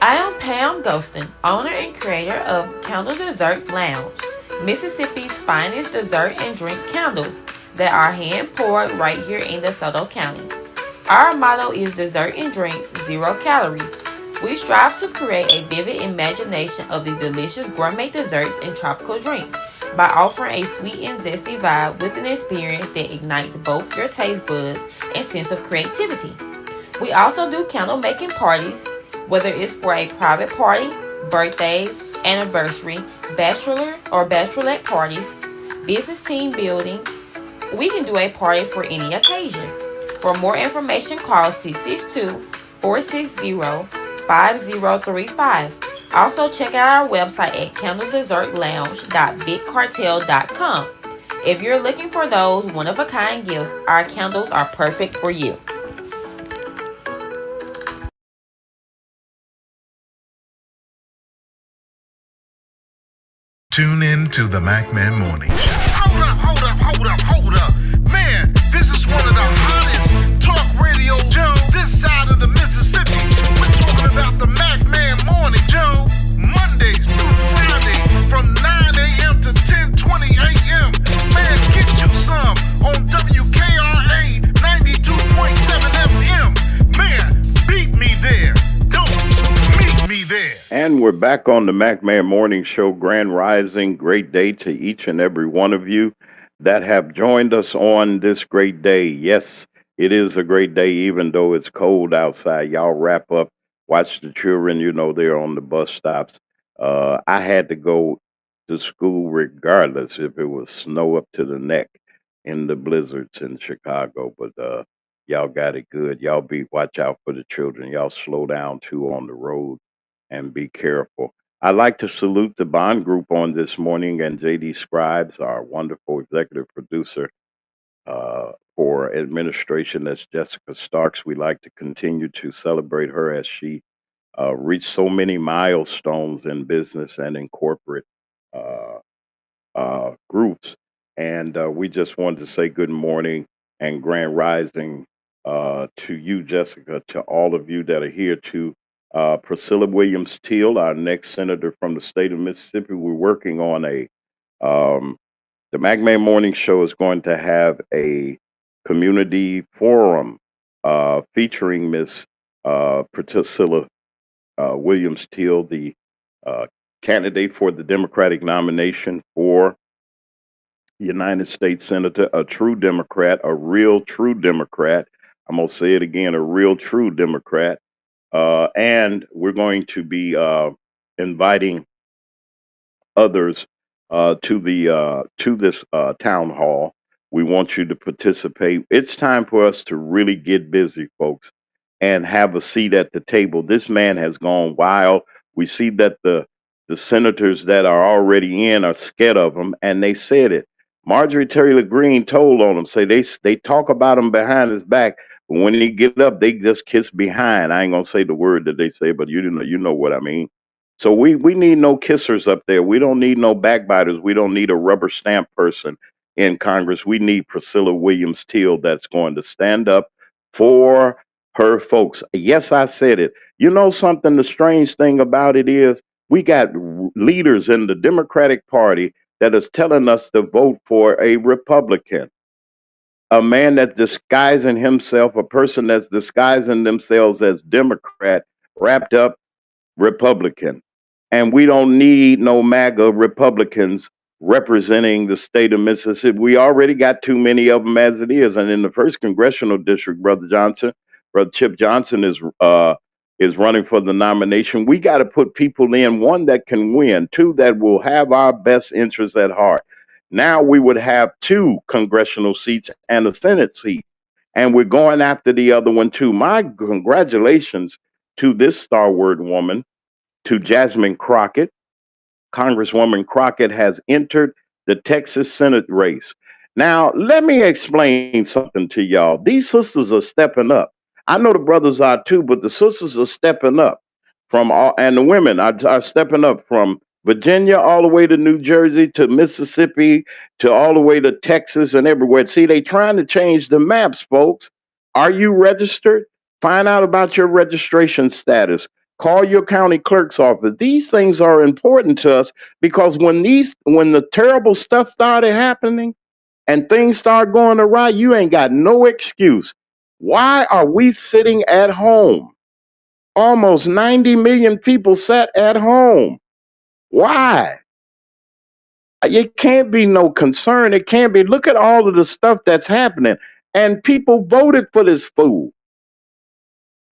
I am Pam Ghostin, owner and creator of Candle Dessert Lounge, Mississippi's finest dessert and drink candles that are hand poured right here in DeSoto County. Our motto is dessert and drinks, 0 calories. We strive to create a vivid imagination of the delicious gourmet desserts and tropical drinks by offering a sweet and zesty vibe with an experience that ignites both your taste buds and sense of creativity. We also do candle making parties, whether it's for a private party, birthdays, anniversary, bachelor or bachelorette parties, business team building. We can do a party for any occasion. For more information, call 662-460-5035. Also, check out our website at candledessertlounge.bigcartel.com. If you're looking for those one-of-a-kind gifts, our candles are perfect for you. Tune in to the Mac Man Morning Show. Hold up. Man, this is one of the hottest talk radio shows this side of the Mississippi. We're talking about the Mac Man Morning Show, Mondays through Friday from 9 a.m. to 10:20 a.m. Man, get you some on WKRA 92.7 FM. Man, beat me there. Don't meet me there. And we're back on the Mac Man Morning Show. Grand Rising. Great day to each and every one of you that have joined us on this great day. Yes, it is a great day, even though it's cold outside. Y'all wrap up, watch the children. You know, they're on the bus stops. I had to go to school regardless if it was snow up to the neck in the blizzards in Chicago. But y'all got it good. Y'all watch out for the children. Y'all slow down too on the road and be careful. I'd like to salute the Bond Group on this morning and JD Scribes, our wonderful executive producer for administration. That's Jessica Starks. We like to continue to celebrate her as she reached so many milestones in business and in corporate uh, groups. And we just wanted to say good morning and grand rising to you, Jessica, to all of you that are here, to Priscilla Williams Teal, our next senator from the state of Mississippi. We're working on um, the McMahon Morning Show is going to have a community forum featuring Miss Priscilla Williams Teal, the uh, candidate for the Democratic nomination for United States Senator, a true Democrat, a real true Democrat. I'm going to say it again, a real true Democrat. And we're going to be inviting others to this town hall. We want you to participate. It's time for us to really get busy, folks, and have a seat at the table. This man has gone wild. We see that the senators that are already in are scared of him, and they said it. Marjorie Taylor Greene told on him, say they talk about him behind his back, but when he get up, they just kiss behind. I ain't gonna say the word that they say, but you know what I mean. So we need no kissers up there. We don't need no backbiters. We don't need a rubber stamp person in Congress. We need Priscilla Williams Teal that's going to stand up for her folks. Yes, I said it. You know something? The strange thing about it is we got leaders in the Democratic Party that is telling us to vote for a Republican, a man that's disguising himself, a person that's disguising themselves as Democrat, wrapped up Republican. And we don't need no MAGA Republicans representing the state of Mississippi. We already got too many of them as it is. And in the first congressional district, Brother Chip Johnson is running for the nomination. We got to put people in, one that can win, two that will have our best interests at heart. Now we would have two congressional seats and a Senate seat. And we're going after the other one too. My congratulations to this stalwart woman, to Jasmine Crockett. Congresswoman Crockett has entered the Texas Senate race. Now, let me explain something to y'all. These sisters are stepping up. I know the brothers are too, but the sisters are stepping up from all, and the women are stepping up from Virginia all the way to New Jersey to Mississippi to all the way to Texas and everywhere. See, they trying to change the maps, folks. Are you registered? Find out about your registration status. Call your county clerk's office. These things are important to us because when the terrible stuff started happening and things start going awry, you ain't got no excuse. Why are we sitting at home? Almost 90 million people sat at home. Why? It can't be no concern. It can't be. Look at all of the stuff that's happening. And people voted for this fool.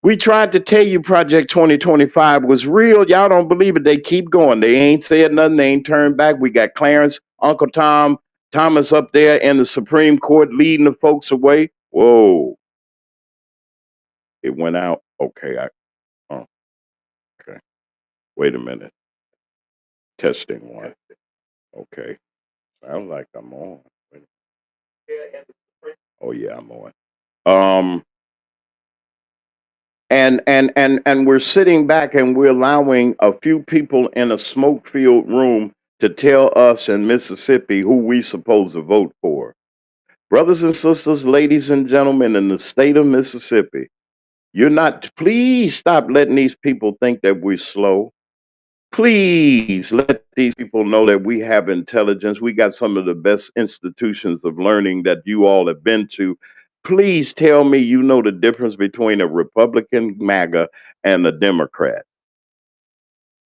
We tried to tell you Project 2025 was real. Y'all don't believe it. They keep going. They ain't said nothing. They ain't turned back. We got Clarence, Uncle Thomas up there in the Supreme Court leading the folks away. Whoa. It went out. Okay. Oh, okay. Wait a minute. Testing one. Okay. Sounds like I'm on. Oh yeah, I'm on. And we're sitting back and we're allowing a few people in a smoke-filled room to tell us in Mississippi who we supposed to vote for. Brothers and sisters, ladies and gentlemen, in the state of Mississippi, please stop letting these people think that we're slow. Please let these people know that we have intelligence. We got some of the best institutions of learning that you all have been to. Please tell me you know the difference between a Republican MAGA and a Democrat.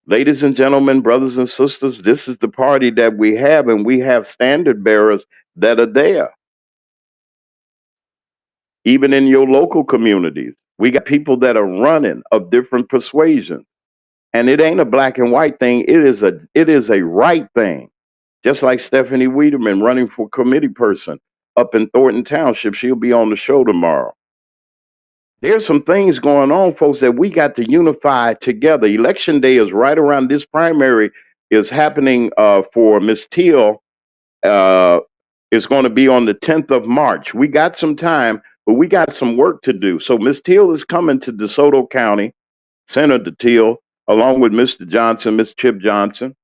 Ladies and gentlemen, brothers and sisters, this is the party that we have, and we have standard bearers that are there. Even in your local communities, we got people that are running of different persuasions. And it ain't a black and white thing. It is a right thing. Just like Stephanie Wiedemann running for committee person up in Thornton Township. She'll be on the show tomorrow. There's some things going on, folks, that we got to unify together. Election day is right around. This primary is happening for Ms. Teal. It's going to be on the 10th of March. We got some time, but we got some work to do. So Ms. Teal is coming to DeSoto County. Senator Teal, along with Mr. Johnson, Mr. Chip Johnson.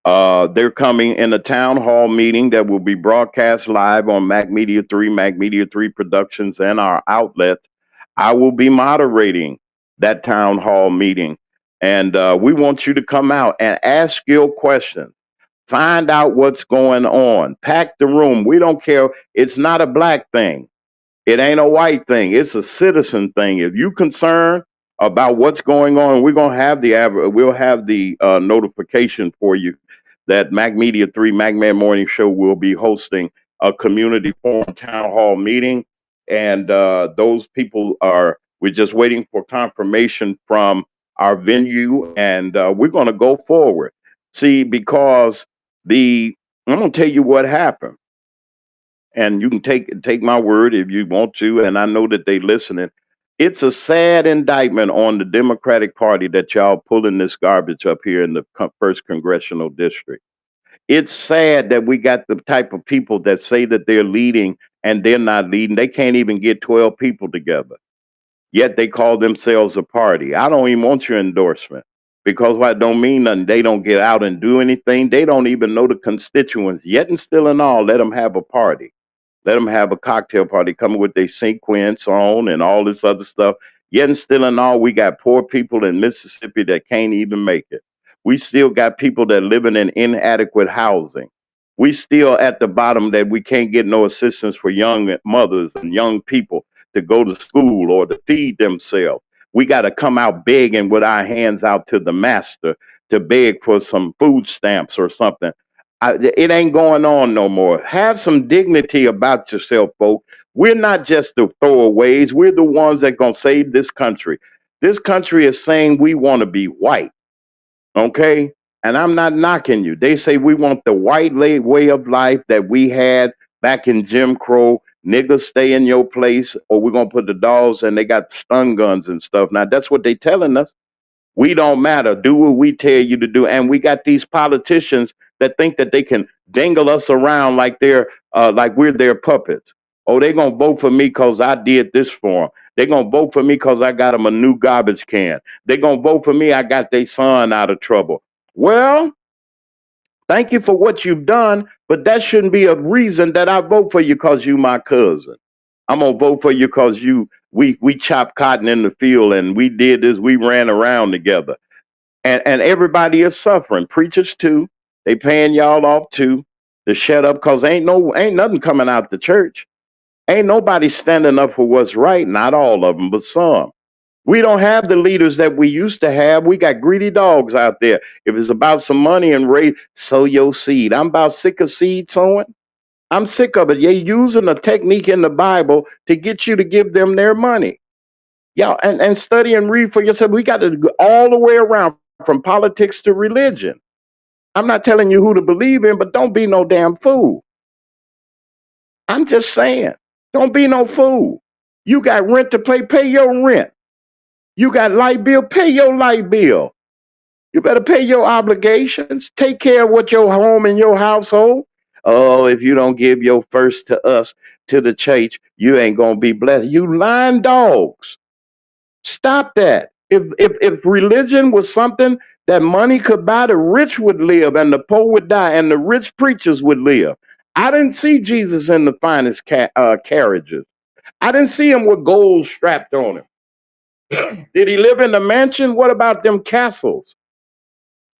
They're coming in a town hall meeting that will be broadcast live on Mac Media 3, Mac Media 3 Productions, and our outlets. I will be moderating that town hall meeting. And we want you to come out and ask your questions. Find out what's going on. Pack the room. We don't care. It's not a black thing. It ain't a white thing. It's a citizen thing. If you concerned about what's going on, we'll have the notification for you that Mac Media 3 Mac Man Morning Show will be hosting a community forum town hall meeting. And those people we're just waiting for confirmation from our venue, and we're going to go forward. See, because I'm going to tell you what happened. And you can take my word if you want to, and I know that they listening. It's a sad indictment on the Democratic Party that y'all pulling this garbage up here in the first congressional district. It's sad that we got the type of people that say that they're leading and they're not leading. They can't even get 12 people together, yet they call themselves a party. I don't even want your endorsement, because what don't mean nothing. They don't get out and do anything. They don't even know the constituents. Yet and still and all, let them have a party. Let them have a cocktail party, coming with their sequence on and all this other stuff. Yet and still and all, we got poor people in Mississippi that can't even make it. We still got people that living in inadequate housing. We still at the bottom that we can't get no assistance for young mothers and young people to go to school or to feed themselves. We got to come out begging with our hands out to the master to beg for some food stamps or something. It ain't going on no more. Have some dignity about yourself, folks. We're not just the throwaways. We're the ones that gonna save this country. This country is saying we want to be white, okay? And I'm not knocking you. They say we want the white way of life that we had back in Jim Crow. Niggas stay in your place, or we're gonna put the dogs, and they got stun guns and stuff. Now that's what they telling us. We don't matter. Do what we tell you to do. And we got these politicians that think that they can dangle us around like we're their puppets. Oh, they're gonna vote for me because I did this for them. They're gonna vote for me because I got them a new garbage can. They're gonna vote for me. I got their son out of trouble. Well, thank you for what you've done, but that shouldn't be a reason that I vote for you because you my cousin. I'm gonna vote for you because we chopped cotton in the field and we did this, we ran around together. And everybody is suffering. Preachers too. They paying y'all off too to shut up, because ain't nothing coming out the church. Ain't nobody standing up for what's right. Not all of them, but some. We don't have the leaders that we used to have. We got greedy dogs out there. If it's about some money and sow your seed. I'm about sick of seed sowing. I'm sick of it. They're using a technique in the Bible to get you to give them their money. Y'all, and study and read for yourself. We got to go all the way around, from politics to religion. I'm not telling you who to believe in, but don't be no damn fool. I'm just saying, don't be no fool. You got rent to pay your rent. You got light bill, pay your light bill. You better pay your obligations. Take care of what your home and your household. Oh, if you don't give your first to us, to the church, you ain't gonna be blessed. You lying dogs. Stop that. If religion was something that money could buy, the rich would live and the poor would die and the rich preachers would live. I didn't see Jesus in the finest carriages. I didn't see him with gold strapped on him. Did he live in a mansion? What about them castles?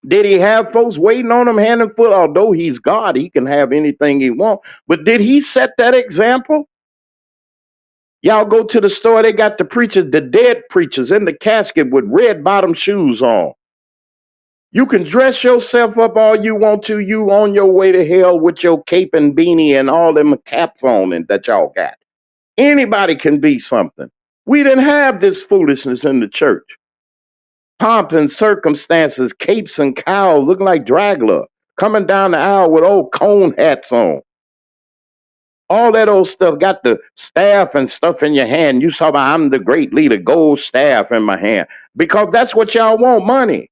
Did he have folks waiting on him hand and foot? Although he's God, he can have anything he wants. But did he set that example? Y'all go to the store, they got the preachers, the dead preachers in the casket with red bottom shoes on. You can dress yourself up all you want to. You on your way to hell with your cape and beanie and all them caps on and that y'all got. Anybody can be something. We didn't have this foolishness in the church. Pomp and circumstances, capes and cowls looking like Dragula, coming down the aisle with old cone hats on. All that old stuff, got the staff and stuff in your hand. You saw I'm the great leader, gold staff in my hand. Because that's what y'all want, money.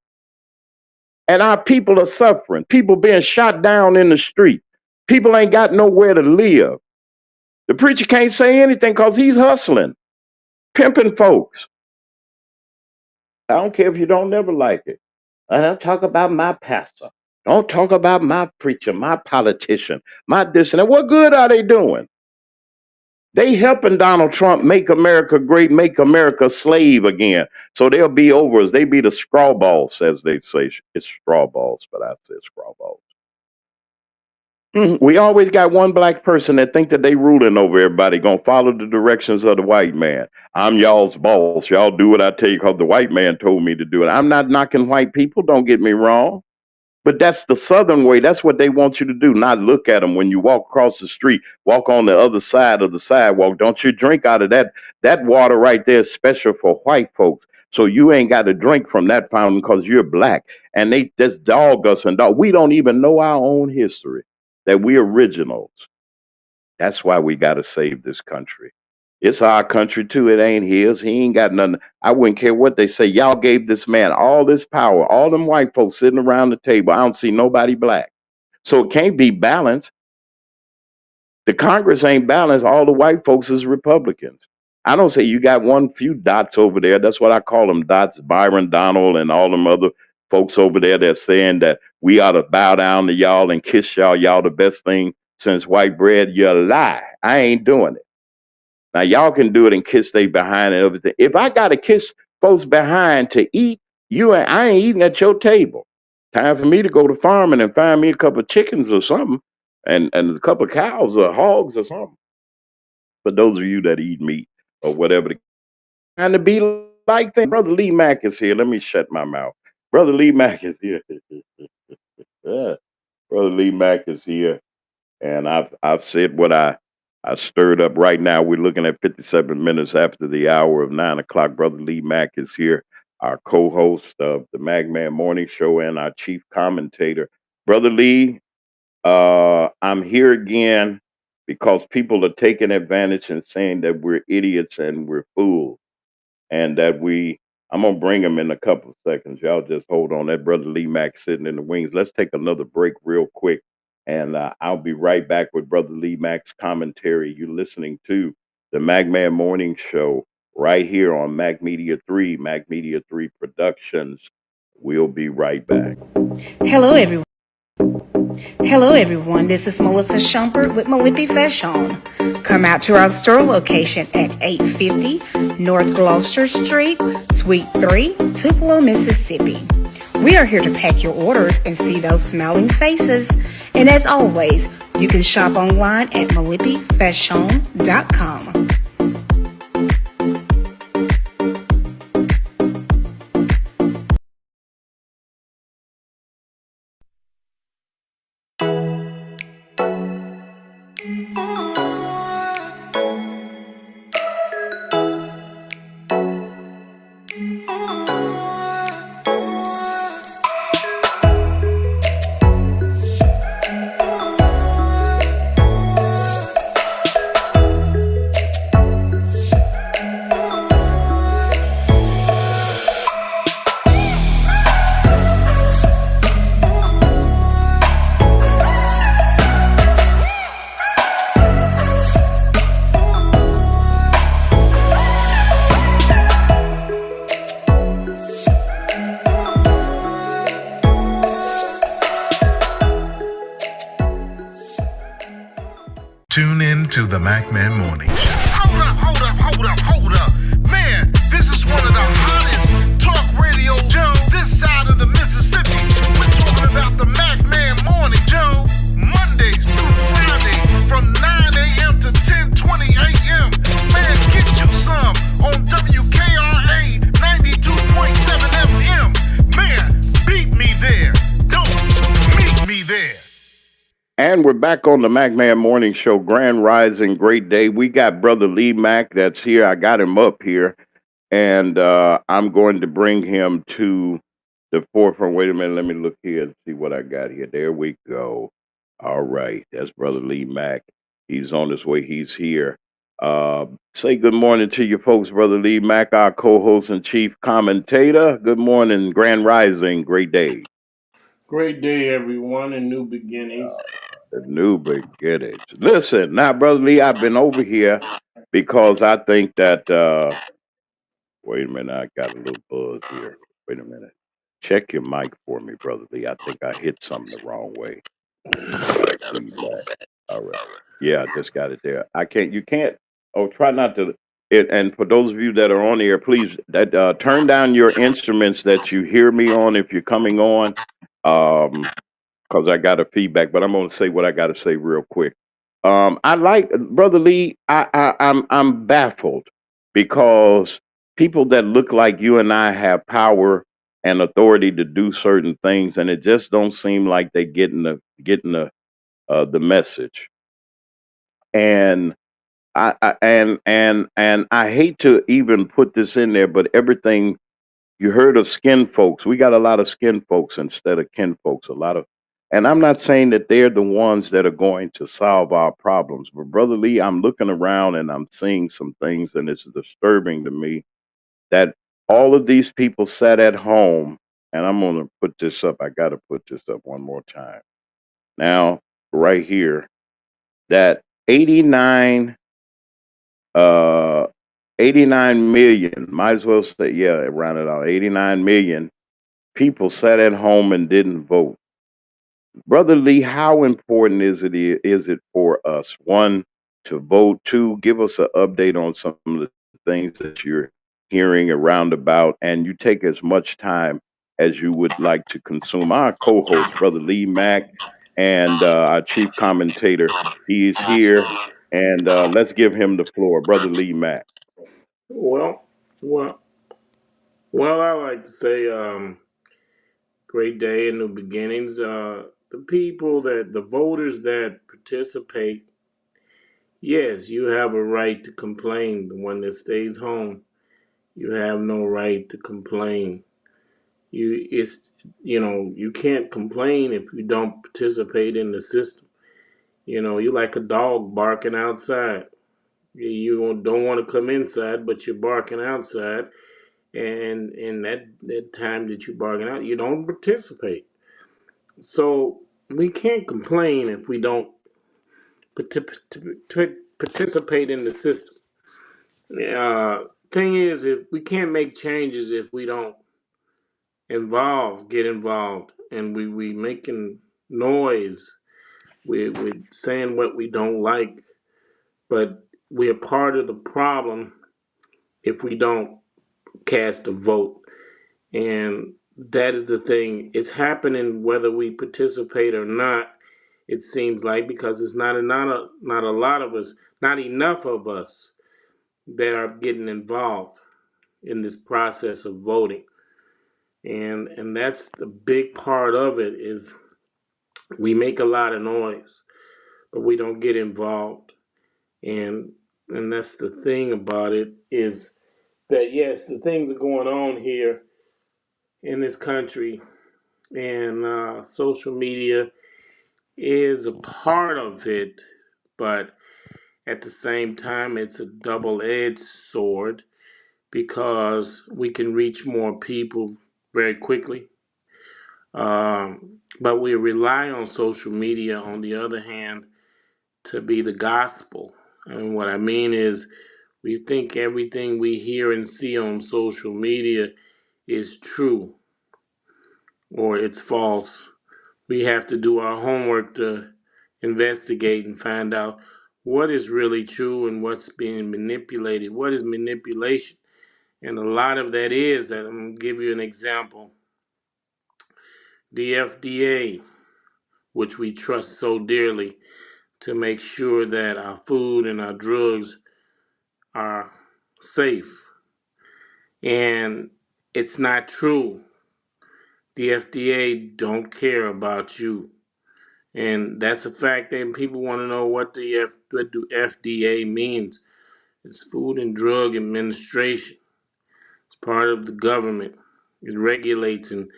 And our people are suffering. People being shot down in the street. People ain't got nowhere to live. The preacher can't say anything because he's hustling, pimping folks. I don't care if you don't never like it. I don't talk about my pastor. Don't talk about my preacher, my politician, my this and that. What good are they doing? They helping Donald Trump make America great, make America slave again. So they'll be over us. They be the straw balls, as they say. It's straw balls, but I said straw balls. We always got one black person that think that they ruling over everybody, gonna follow the directions of the white man. I'm y'all's boss. Y'all do what I tell you because the white man told me to do it. I'm not knocking white people. Don't get me wrong. But that's the Southern way. That's what they want you to do. Not look at them when you walk across the street. Walk on the other side of the sidewalk. Don't you drink out of that. That water right there is special for white folks. So you ain't got to drink from that fountain because you're black. And they just dog us and dog. We don't even know our own history. That we originals. That's why we got to save this country. It's our country too. It ain't his. He ain't got nothing. I wouldn't care what they say. Y'all gave this man all this power. All them white folks sitting around the table. I don't see nobody black. So it can't be balanced. The Congress ain't balanced. All the white folks is Republicans. I don't say you got one few dots over there. That's what I call them dots. Byron Donald and all them other folks over there that's saying that we ought to bow down to y'all and kiss y'all. Y'all the best thing since white bread. You lie. I ain't doing it. Now y'all can do it and kiss they behind and everything. If I gotta kiss folks behind to eat, I ain't eating at your table. Time for me to go to farming and find me a couple of chickens or something, and a couple of cows or hogs or something. For those of you that eat meat or whatever, trying to be like that. Brother Lee Mack is here. Let me shut my mouth. Brother Lee Mack is here. Yeah. Brother Lee Mack is here. And I've said what I stirred up right now. We're looking at 57 minutes after the hour of 9 o'clock. Brother Lee Mack is here, our co-host of the Magman Morning Show and our chief commentator. Brother Lee, I'm here again because people are taking advantage and saying that we're idiots and we're fools, and that I'm gonna bring him in a couple of seconds. Y'all just hold on. That Brother Lee Mack sitting in the wings. Let's take another break real quick, and I'll be right back with Brother Lee Mack's commentary. You're listening to the Magman Morning Show right here on Mag Media 3, Mag Media 3 Productions. We'll be right back. Hello, everyone. Hello, everyone. This is Melissa Schumpert with Malipi Fashion. Come out to our store location at 850 North Gloucester Street, Suite 3, Tupelo, Mississippi. We are here to pack your orders and see those smiling faces. And as always, you can shop online at malipifashion.com. Tune in to the Magman Morning Show. Hold up. Man, this is one of the hottest talk radio shows this side of the Mississippi. We're talking about the Magman Morning Show, Mondays through Friday from 9 a.m. to 10:20 a.m. Man, get you some on WKRA 92.7 FM. Man, beat me there. Don't meet me there. And we're back on the Magman Morning Show, Grand Rising, great day. We got Brother Lee Mack that's here. I got him up here, and I'm going to bring him to the forefront. Wait a minute, let me look here and see what I got here. There we go. All right, that's Brother Lee Mack. He's on his way. He's here. Say good morning to you folks, Brother Lee Mack, our co-host and chief commentator. Good morning, Grand Rising, great day. Great day, everyone, and new beginnings. The new beginnings. Listen, now, Brother Lee, I've been over here because I think that Wait a minute, I got a little buzz here. Wait a minute. Check your mic for me, Brother Lee. I think I hit something the wrong way. I got a feedback. All right. Yeah, I just got it there. You can't, oh, try not to. And for those of you that are on the air, please turn down your instruments that you hear me on if you're coming on. Because I got a feedback, but I'm going to say what I got to say real quick. I like Brother Lee. I'm baffled because people that look like you and I have power and authority to do certain things, and it just don't seem like they getting the message. And and I hate to even put this in there, but everything you heard of skin folks, we got a lot of skin folks instead of kin folks. A lot of, and I'm not saying that they're the ones that are going to solve our problems, but Brother Lee, I'm looking around and I'm seeing some things, and it's disturbing to me that all of these people sat at home. And I'm going to put this up. I got to put this up one more time. Now, right here, that 89 uh 89 million, might as well say, yeah, round it out, 89 million people sat at home and didn't vote. Brother Lee, how important is it for us, one, to vote, two, give us an update on some of the things that you're hearing around about, and you take as much time as you would like to consume. Our co-host, Brother Lee Mack, and our chief commentator, he is here, and let's give him the floor. Brother Lee Mack. Well, well, well. I like to say, great day and new beginnings. The voters that participate, yes, you have a right to complain. The one that stays home, you have no right to complain. You can't complain if you don't participate in the system. You like a dog barking outside. You don't want to come inside, but you're barking outside, and in that time that you're barking out, you don't participate. So we can't complain if we don't participate in the system. Thing is, if we can't make changes if we don't get involved, and we making noise. We're saying what we don't like, but we're part of the problem if we don't cast a vote. And that is the thing. It's happening whether we participate or not. It seems like, because it's not a lot of us, not enough of us that are getting involved in this process of voting. And that's the big part of it, is we make a lot of noise, but we don't get involved. And that's the thing about it, is that yes, the things are going on here in this country, and social media is a part of it, but at the same time, it's a double-edged sword, because we can reach more people very quickly. But we rely on social media, on the other hand, to be the gospel. And what I mean is, we think everything we hear and see on social media is true or it's false. We have to do our homework to investigate and find out what is really true and what's being manipulated. What is manipulation? And a lot of that is, and I'm going to give you an example. The FDA, which we trust so dearly to make sure that our food and our drugs are safe. And it's not true. The FDA don't care about you. And that's a fact, and people want to know what do FDA means. It's Food and Drug Administration. It's part of the government. It regulates and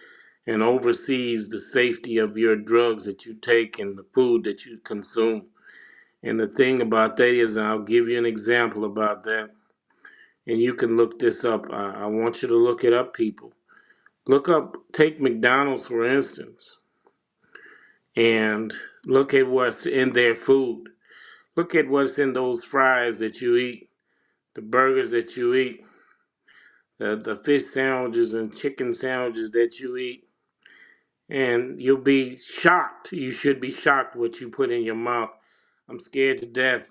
oversees the safety of your drugs that you take and the food that you consume. And the thing about that is, and I'll give you an example about that, and you can look this up. I want you to look it up, people. Take McDonald's, for instance, and look at what's in their food. Look at what's in those fries that you eat, the burgers that you eat, the fish sandwiches and chicken sandwiches that you eat, and you'll be shocked. You should be shocked what you put in your mouth. I'm scared to death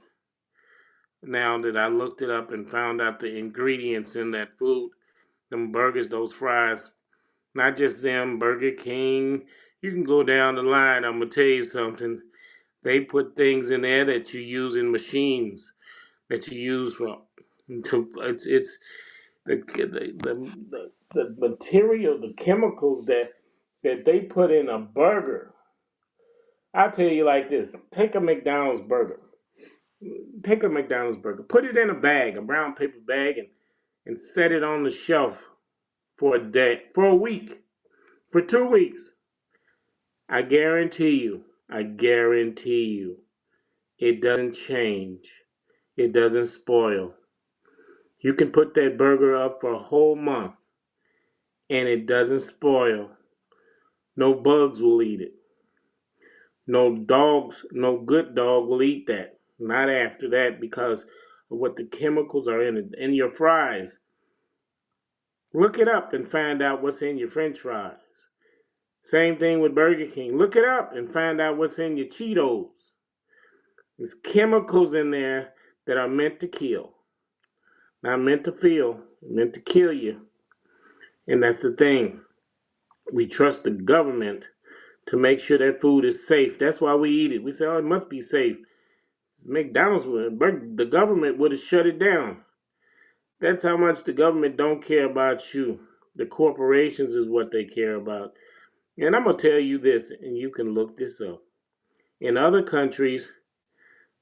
now that I looked it up and found out the ingredients in that food, them burgers, those fries. Not just them, Burger King. You can go down the line. I'm gonna tell you something. They put things in there that you use in machines that you use for. It's the material, the chemicals that they put in a burger. I'll tell you like this: take a McDonald's burger. Take a McDonald's burger. Put it in a bag, a brown paper bag, and set it on the shelf for a day, for a week, for 2 weeks. I guarantee you, it doesn't change. It doesn't spoil. You can put that burger up for a whole month and it doesn't spoil. No bugs will eat it. No dogs, no good dog will eat that. Not after that because of what the chemicals are in it. In your fries, look it up and find out what's in your French fries. Same thing with Burger King. Look it up and find out what's in your Cheetos. There's chemicals in there that are meant to kill. Not meant to feel, meant to kill you. And that's the thing. We trust the government to make sure that food is safe. That's why we eat it. We say, oh, it must be safe. McDonald's, the government would have shut it down. That's how much the government don't care about you. The corporations is what they care about. And I'm going to tell you this, and you can look this up. In other countries,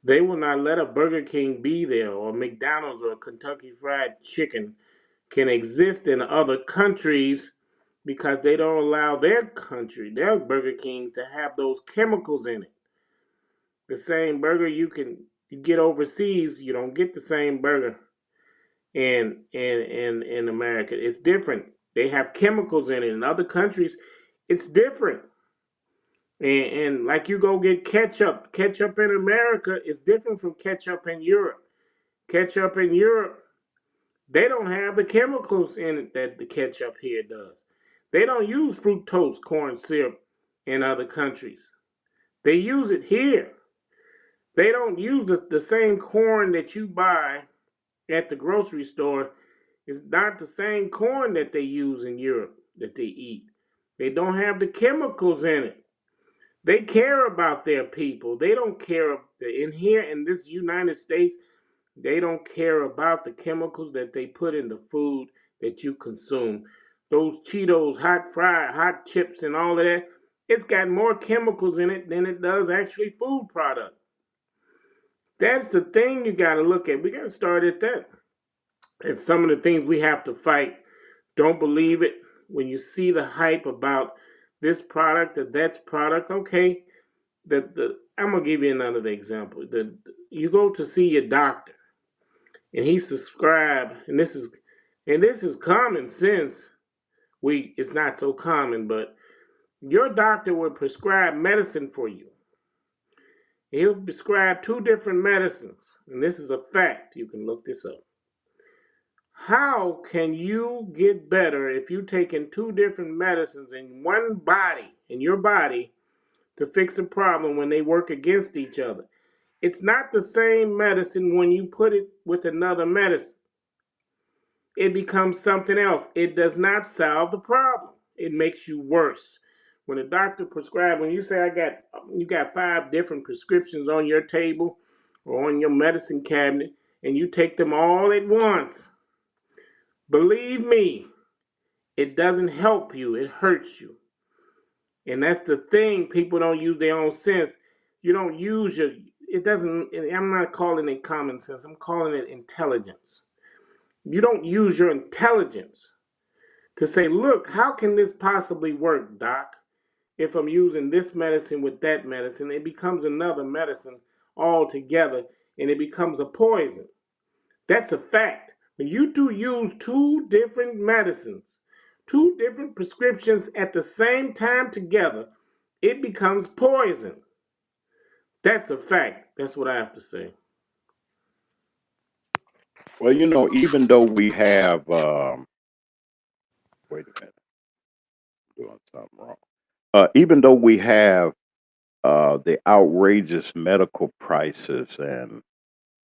they will not let a Burger King be there, or McDonald's or Kentucky Fried Chicken can exist in other countries because they don't allow their Burger Kings to have those chemicals in it. The same burger you get overseas, you don't get the same burger in America. It's different. They have chemicals in it. In other countries, it's different. And like you go get ketchup. Ketchup in America is different from ketchup in Europe. Ketchup in Europe, they don't have the chemicals in it that the ketchup here does. They don't use fructose corn syrup in other countries. They use it here. They don't use the same corn that you buy at the grocery store. It's not the same corn that they use in Europe that they eat. They don't have the chemicals in it. They care about their people. They don't care in here in this United States. They don't care about the chemicals that they put in the food that you consume. Those Cheetos, hot chips, and all of that, it's got more chemicals in it than it does actually food product. That's the thing you got to look at. We got to start at that. And some of the things we have to fight. Don't believe it. When you see the hype about this product or that product, okay, I'm going to give you another example. You go to see your doctor, and he subscribed, and this is common sense. It's not so common, but your doctor will prescribe medicine for you. He'll prescribe 2 different medicines, and this is a fact. You can look this up. How can you get better if you're taking 2 different medicines in your body, to fix a problem when they work against each other? It's not the same medicine when you put it with another medicine. It becomes something else. It does not solve the problem. It makes you worse. When a doctor prescribes, when you say you got 5 different prescriptions on your table or on your medicine cabinet, and you take them all at once, believe me, it doesn't help you. It hurts you. And that's the thing. People don't use their own sense. You don't use I'm not calling it common sense. I'm calling it intelligence. You don't use your intelligence to say, look, how can this possibly work, doc? If I'm using this medicine with that medicine, it becomes another medicine altogether, and it becomes a poison. That's a fact. When you use 2 different medicines, 2 different prescriptions at the same time together, it becomes poison. That's a fact. That's what I have to say. Well, even though we have Wait a minute, I'm doing something wrong. Even though we have the outrageous medical prices and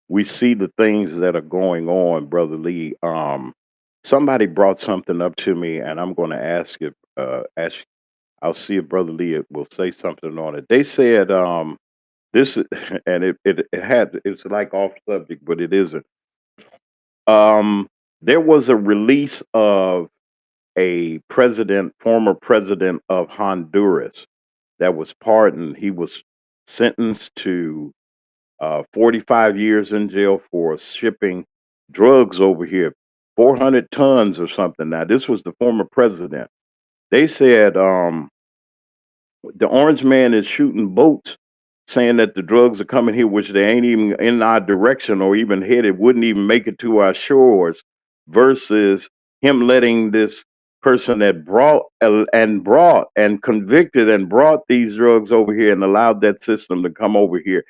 we see the things that are going on, Brother Lee. Somebody brought something up to me, and I'm going to ask if I'll see if Brother Lee will say something on it. They said this, and it's like off subject, but it isn't. There was a release of a former president of Honduras, that was pardoned. He was sentenced to 45 years in jail for shipping drugs over here, 400 tons or something. Now, this was the former president. They said the orange man is shooting boats saying that the drugs are coming here, which they ain't even in our direction or even headed, wouldn't even make it to our shores, versus him letting this person that brought and convicted and brought these drugs over here and allowed that system to come over here.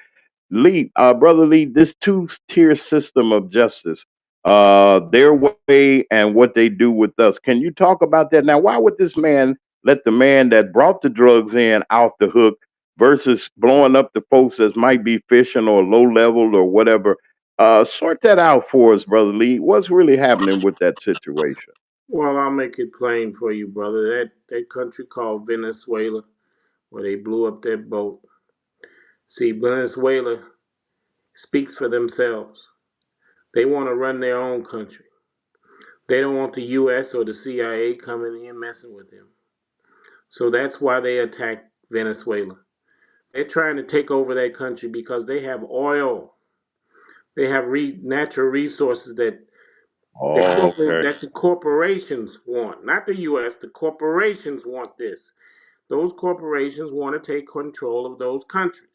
Lee, Brother Lee, this two-tier system of justice, their way and what they do with us. Can you talk about that? Now, why would this man let the man that brought the drugs in out the hook versus blowing up the folks that might be fishing or low level or whatever? Sort that out for us, Brother Lee. What's really happening with that situation? Well, I'll make it plain for you, brother. That country called Venezuela, where they blew up that boat. See, Venezuela speaks for themselves. They want to run their own country. They don't want the U.S. or the CIA coming in messing with them. So that's why they attacked Venezuela. They're trying to take over that country because they have oil. They have natural resources that Oh, okay. the corporations want, not the U.S. The corporations want this. Those corporations want to take control of those countries.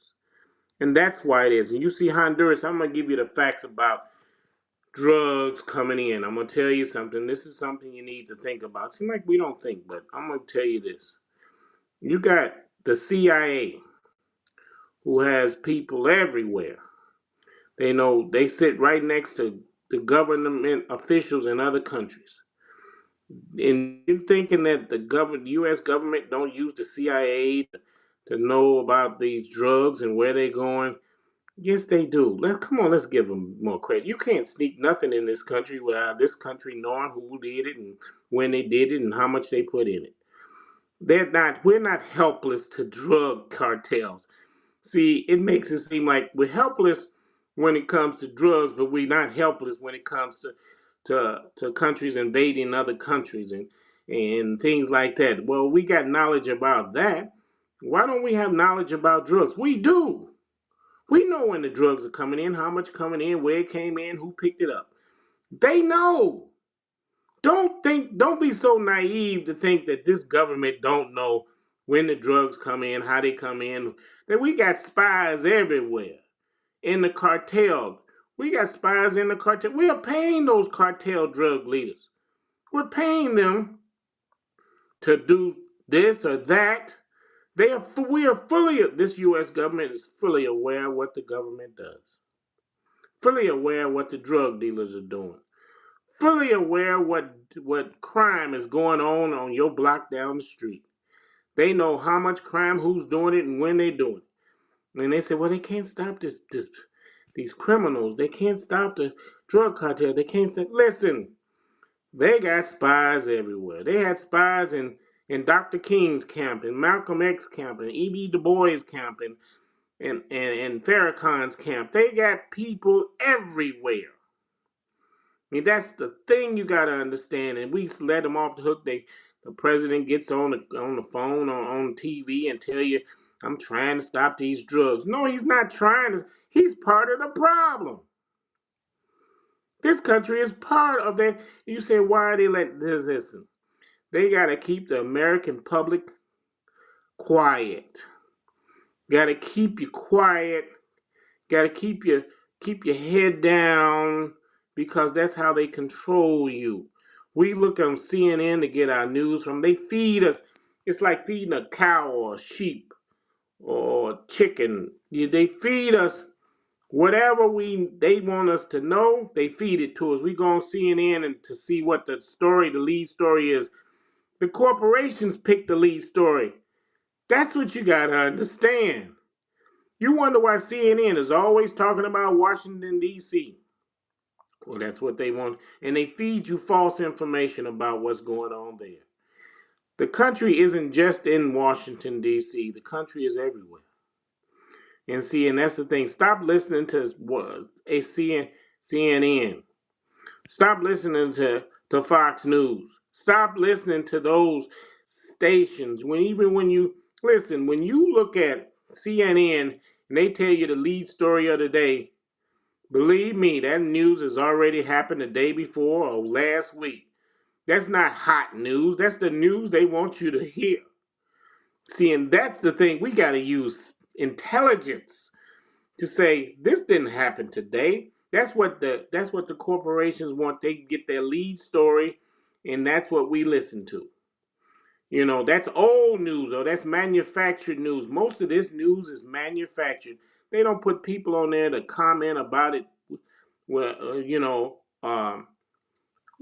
And that's why it is. And you see Honduras, I'm going to give you the facts about drugs coming in. I'm going to tell you something. This is something you need to think about. It seems like we don't think, but I'm going to tell you this. You got the CIA, who has people everywhere. They sit right next to the government officials in other countries. And you thinking that the U.S. government don't use the CIA to know about these drugs and where they're going? Yes, they do. Come on, let's give them more credit. You can't sneak nothing in this country without this country knowing who did it and when they did it and how much they put in it. We're not helpless to drug cartels. See, it makes it seem like we're helpless when it comes to drugs, but we're not helpless when it comes to countries invading other countries and things like that. Well, we got knowledge about that. Why don't we have knowledge about drugs? We do. We know when the drugs are coming in, how much coming in, where it came in, who picked it up. They know. Don't be so naive to think that this government don't know when the drugs come in, how they come in. That we got spies everywhere in the cartel. We got spies in the cartel. We are paying those cartel drug leaders. We're paying them to do this or that. This U.S. government is fully aware of what the government does. Fully aware of what the drug dealers are doing. Fully aware what crime is going on your block down the street. They know how much crime, who's doing it, and when they're doing it. And they say, well, they can't stop these criminals. They can't stop the drug cartel. They can't stop. Listen, they got spies everywhere. They had spies in Dr. King's camp, in Malcolm X camp, in E.B. Du Bois camp, and Farrakhan's camp. They got people everywhere. I mean, that's the thing you got to understand. And we let them off the hook. The president gets on the phone or on TV and tell you, I'm trying to stop these drugs. No, he's not trying to. He's part of the problem. This country is part of that. You say, why are they letting this? Listen, they got to keep the American public quiet. Got to keep you quiet. Got to keep your head down, because that's how they control you. We look on CNN to get our news from. They feed us. It's like feeding a cow or a sheep or a chicken. They feed us whatever they want us to know. They feed it to us. We go on CNN and to see what the lead story is. The corporations pick the lead story. That's what you got to understand. You wonder why CNN is always talking about Washington, D.C. Well, that's what they want. And they feed you false information about what's going on there. The country isn't just in Washington, D.C., the country is everywhere. And see, and that's the thing. Stop listening to CNN. Stop listening to Fox News. Stop listening to those stations. When you listen, when you look at CNN and they tell you the lead story of the day, believe me, that news has already happened the day before or last week. That's not hot news. That's the news they want you to hear. See, and that's the thing. We got to use intelligence to say this didn't happen today. That's what the corporations want. They get their lead story, and that's what we listen to. You know, that's old news or that's manufactured news. Most of this news is manufactured. They don't put people on there to comment about it.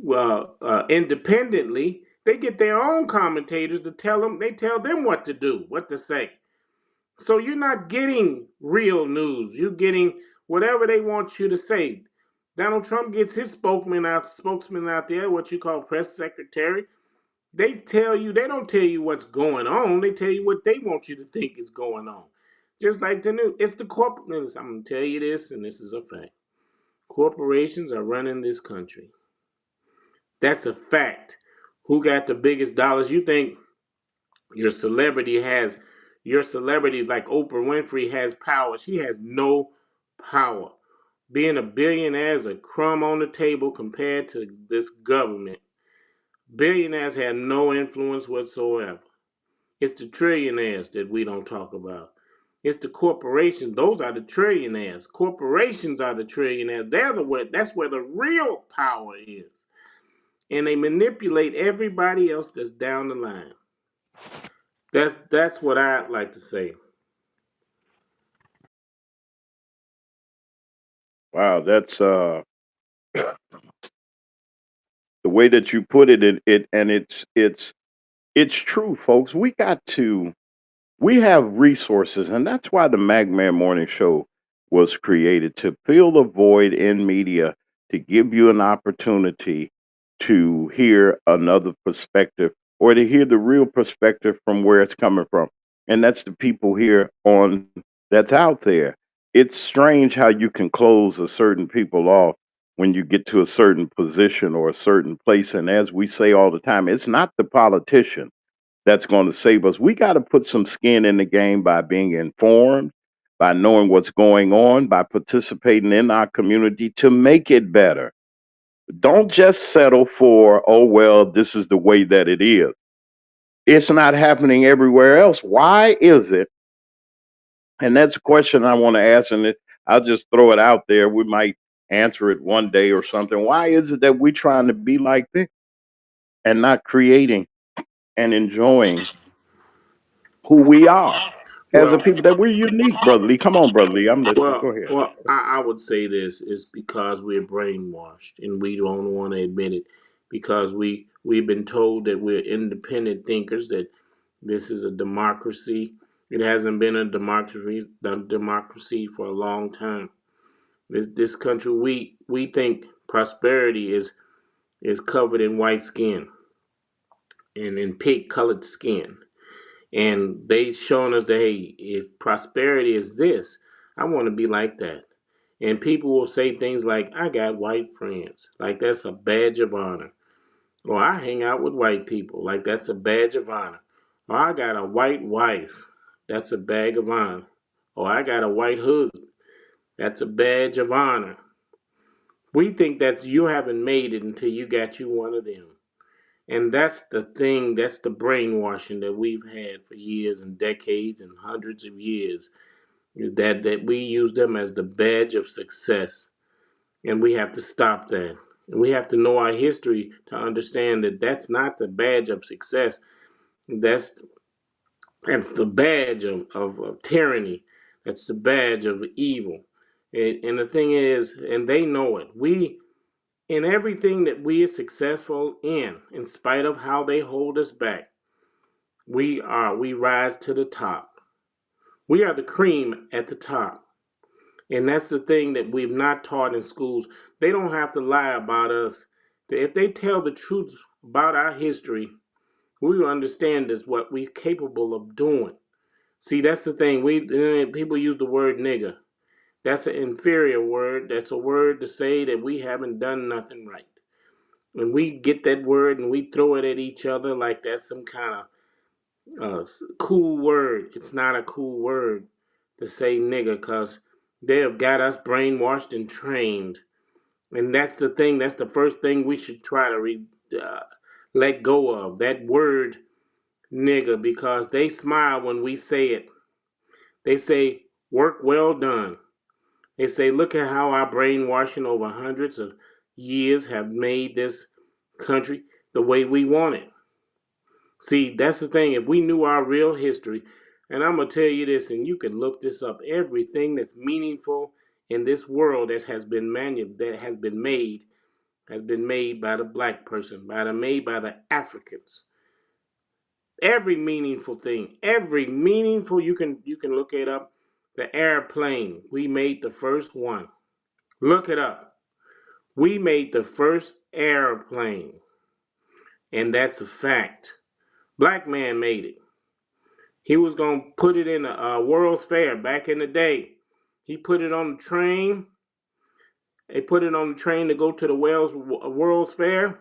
Well, independently. They get their own commentators to tell them. They tell them what to do, what to say. So you're not getting real news. You're getting whatever they want you to say. Donald Trump gets his spokesman out there, what you call press secretary. They don't tell you what's going on. They tell you what they want you to think is going on. Just like the news. It's the corporations. I'm going to tell you this, and this is a fact. Corporations are running this country. That's a fact. Who got the biggest dollars? You think your celebrity like Oprah Winfrey has power. She has no power. Being a billionaire is a crumb on the table compared to this government. Billionaires have no influence whatsoever. It's the trillionaires that we don't talk about. It's the corporations. Those are the trillionaires. Corporations are the trillionaires. That's where the real power is. And they manipulate everybody else that's down the line. That's what I'd like to say. Wow, that's the way that you put it. It's true, folks. We have resources, and that's why the Magman Morning Show was created to fill the void in media, to give you an opportunity to hear another perspective or to hear the real perspective from where it's coming from. And that's the people here on that's out there. It's strange how you can close a certain people off when you get to a certain position or a certain place. And as we say all the time, it's not the politician that's going to save us. We got to put some skin in the game by being informed, by knowing what's going on, by participating in our community to make it better. Don't just settle for, oh, well, this is the way that it is. It's not happening everywhere else. Why is it? And that's a question I want to ask, and I'll just throw it out there. We might answer it one day or something. Why is it that we're trying to be like this and not creating and enjoying who we are as a Well, people, that we're unique, Brother Lee? Come on, Brother Lee. I'm listening. Go ahead. I would say this is because we're brainwashed and we don't want to admit it because we've been told that we're independent thinkers, that this is a democracy. It hasn't been a democracy for a long time. This country, we think prosperity is covered in white skin and in pig colored skin. And they showing us that, hey, if prosperity is this, I want to be like that. And people will say things like, I got white friends, like that's a badge of honor. Or I hang out with white people, like that's a badge of honor. Or I got a white wife, that's a badge of honor. Or I got a white husband, that's a badge of honor. We think that you haven't made it until you got you one of them. And that's the thing, that's the brainwashing that we've had for years and decades and hundreds of years, is that we use them as the badge of success. And we have to stop that. And we have to know our history to understand that that's not the badge of success. That's the badge of tyranny. That's the badge of evil. And the thing is, and they know it. in everything that we are successful in spite of how they hold us back, we rise to the top. We are the cream at the top. And that's the thing that we've not taught in schools. They don't have to lie about us. If they tell the truth about our history, we will understand is what we're capable of doing. See, that's the thing. People use the word nigger. That's an inferior word. That's a word to say that we haven't done nothing right. And we get that word and we throw it at each other like that's some kind of cool word. It's not a cool word to say nigger because they have got us brainwashed and trained. And that's the thing. That's the first thing we should try to let go of. That word nigger, because they smile when we say it. They say, work well done. They say, look at how our brainwashing over hundreds of years have made this country the way we want it. See, that's the thing. If we knew our real history, and I'm going to tell you this, and you can look this up, everything that's meaningful in this world that has been made by the black person, made by the Africans. Every meaningful thing, you can look it up. The airplane, we made the first one. Look it up. We made the first airplane, and that's a fact. Black man made it. He was going to put it in a World's Fair back in the day. He put it on the train. They put it on the train to go to the World's Fair.